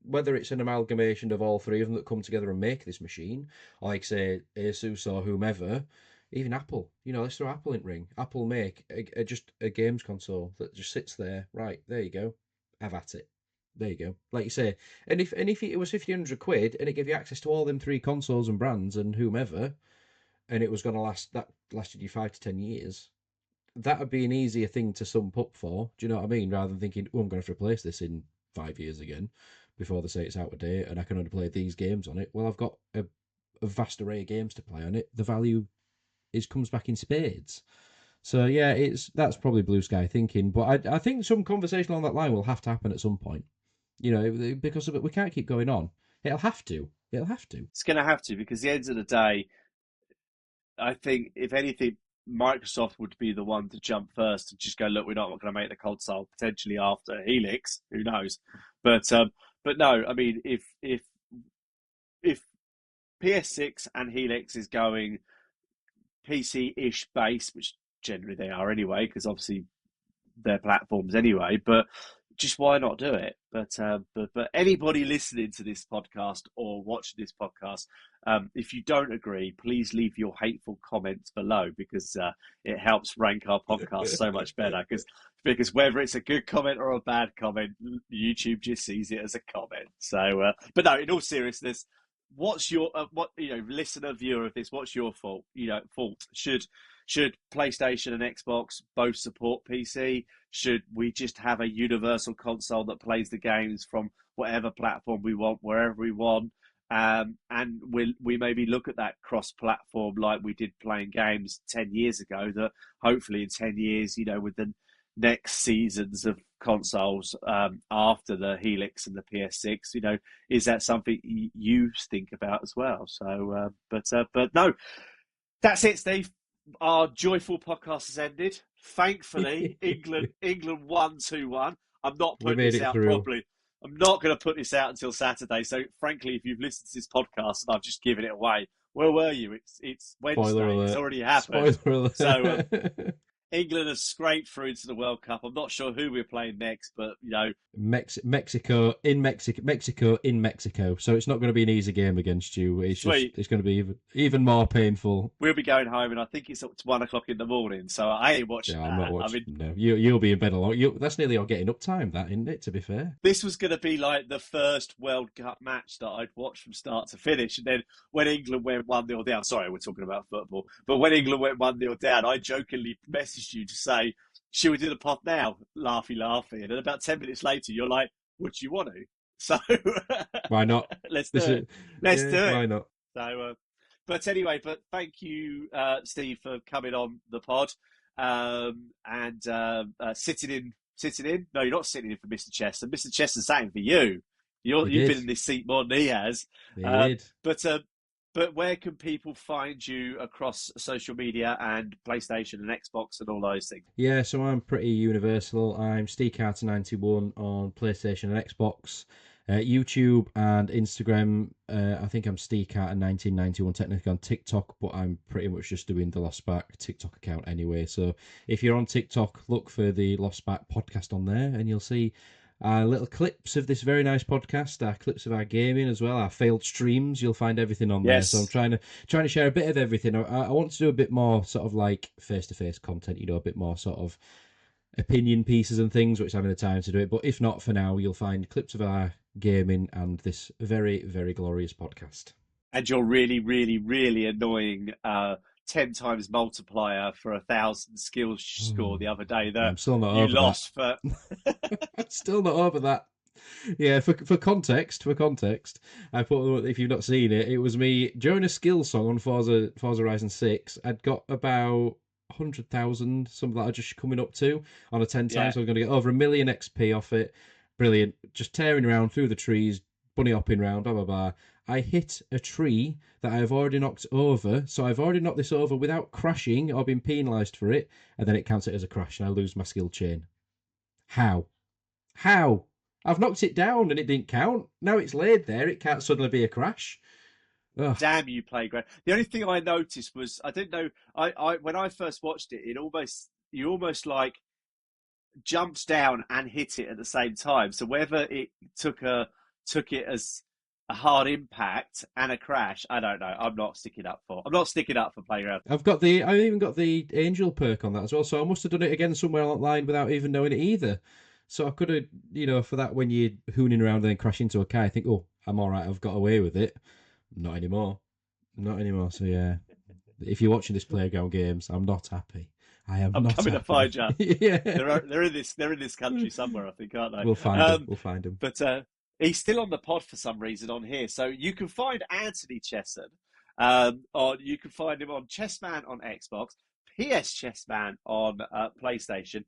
whether it's an amalgamation of all three of them that come together and make this machine, like say Asus or whomever, even Apple. You know, let's throw Apple in ring. Apple make just a games console that just sits there. Right, there you go. Have at it. There you go. Like you say, and if it was 1,500 quid and it gave you access to all them three consoles and brands and whomever, and it was going to lasted you 5 to 10 years, that would be an easier thing to sump up for. Do you know what I mean? Rather than thinking, oh, I'm going to have to replace this in 5 years again before they say it's out of date and I can only play these games on it. Well, I've got a vast array of games to play on it. The value comes back in spades. So yeah, that's probably blue sky thinking, but I think some conversation along that line will have to happen at some point. You know, because of it, we can't keep going on. It'll have to. It'll have to. It's going to have to, because at the end of the day, I think if anything, Microsoft would be the one to jump first and just go, look, we're not going to make the console potentially after Helix. Who knows? But no, I mean, if PS6 and Helix is going PC-ish base, which generally they are anyway, because obviously their platforms anyway. But just why not do it? But anybody listening to this podcast or watching this podcast, if you don't agree, please leave your hateful comments below, because it helps rank our podcast so much better. Because whether it's a good comment or a bad comment, YouTube just sees it as a comment. So, but no, in all seriousness, what's your listener viewer of this? What's your fault? Should PlayStation and Xbox both support PC? Should we just have a universal console that plays the games from whatever platform we want, wherever we want? And we maybe look at that cross-platform like we did playing games 10 years ago, that hopefully in 10 years, with the next seasons of consoles after the Helix and the PS6, is that something you think about as well? So, but no, that's it, Steve. Our joyful podcast has ended. Thankfully, England won 2-1. I'm not We putting made this it out through. properly. I'm not going to put this out until Saturday. So, frankly, if you've listened to this podcast and I've just given it away, where were you? It's Spoiler Wednesday. It's alert. already happened. Spoiler So, alert. England has scraped through to the World Cup. I'm not sure who we're playing next, but Mexico in Mexico. So it's not going to be an easy game against you. sweet. It's going to be even more painful. We'll be going home, and I think it's up to 1 o'clock in the morning. So I ain't watching Yeah, that. I'm not I watching. mean, No, you'll be in bed along. That's nearly your getting up time, that, isn't it? To be fair. this was going to be like the first World Cup match that I'd watched from start to finish. And then when England went 1-0 down, sorry, we're talking about football, but when England went 1-0 down, I jokingly messaged you to say, should we do the pod now? Laughy, laughy. And then about 10 minutes later, you're like, what do you want to? So Why not? let's do This it. is Let's yeah. do it. Why not? So, but anyway, but thank you, Steve, for coming on the pod and sitting in. Sitting in? No, you're not sitting in for Mr. Chester. Mr. Chester's sitting for you. He You've been did. in this seat more than he has. He Uh, did. but uh, but where can people find you across social media and PlayStation and Xbox and all those things? Yeah, so I'm pretty universal. I'm SteveCarter91 on PlayStation and Xbox, YouTube and Instagram. I think I'm SteveCarter1991 technically on TikTok, but I'm pretty much just doing the Lost Back TikTok account anyway. So if you're on TikTok, look for the Lost Back podcast on there, and you'll see little clips of this very nice podcast, our clips of our gaming as well, our failed streams. You'll find everything on there. So I'm Yes. trying to share a bit of everything. I want to do a bit more sort of like face to face content, a bit more sort of opinion pieces and things, which I'm having the time to do it. But if not, for now, you'll find clips of our gaming and this very, very glorious podcast. And you're really, really, really annoying 10 times multiplier for 1,000 skills score Oh, the other day that I'm still not you over that. lost for. Still not over that. Yeah, for context, I put, if you've not seen it, it was me during a skill song on Forza Horizon 6. I'd got about 100,000, something like that, just coming up to on a 10 Yeah. times. So I was going to get over 1,000,000 XP off it. Brilliant. Just tearing around through the trees, bunny hopping around, blah blah blah. I hit a tree that I have already knocked over, so I've already knocked this over without crashing or being penalised for it, and then it counts it as a crash, and I lose my skill chain. How? How? I've knocked it down and it didn't count. Now it's laid there. It can't suddenly be a crash. Ugh. Damn you, Playground. The only thing I noticed was I didn't know. I when I first watched it, you almost like jumped down and hit it at the same time. So whether it took it as a hard impact and a crash, I don't know. I'm not sticking up for. I'm not sticking up for Playground. I've even got the angel perk on that as well. So I must have done it again somewhere online without even knowing it either. So I could have, for that when you're hooning around and then crash into a car, I think, oh, I'm all right. I've got away with it. Not anymore. Not anymore. So yeah, if you're watching this Playground Games, I'm not happy. I am I'm not coming to happy. find you. Yeah. They're in this country somewhere, I think, aren't they? We'll find him. We'll find him. But he's still on the pod for some reason on here, so you can find Anthony Chesson. You can find him on Chessman on Xbox, PS Chessman on PlayStation,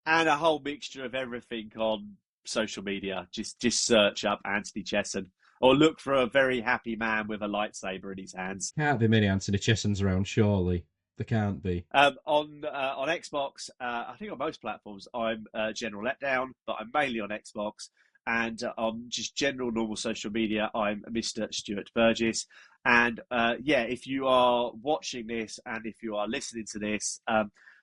and a whole mixture of everything on social media. Just search up Anthony Chesson or look for a very happy man with a lightsaber in his hands. Can't be many Anthony Chessons around, surely. There can't be. On Xbox, I think on most platforms, I'm General Letdown, but I'm mainly on Xbox. And on just general normal social media, I'm Mr. Stuart Burgess. And if you are watching this and if you are listening to this,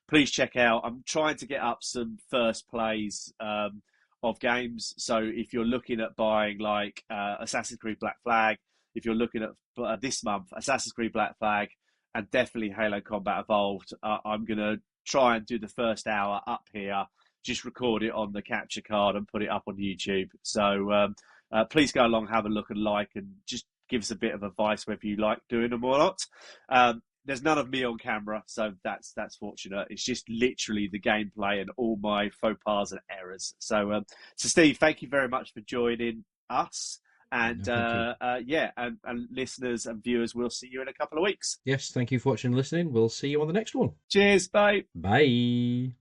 please check out. I'm trying to get up some first plays of games. So if you're looking at buying like Assassin's Creed Black Flag, if you're looking at this month, Assassin's Creed Black Flag, and definitely Halo Combat Evolved, I'm going to try and do the first hour up here, just record it on the capture card and put it up on YouTube. So please go along, have a look and like, and just give us a bit of advice whether you like doing them or not. There's none of me on camera, so that's fortunate. It's just literally the gameplay and all my faux pas and errors. So Steve, thank you very much for joining us. And No, thank you. and listeners and viewers, we'll see you in a couple of weeks. Yes, thank you for watching and listening. We'll see you on the next one. Cheers, bye. Bye.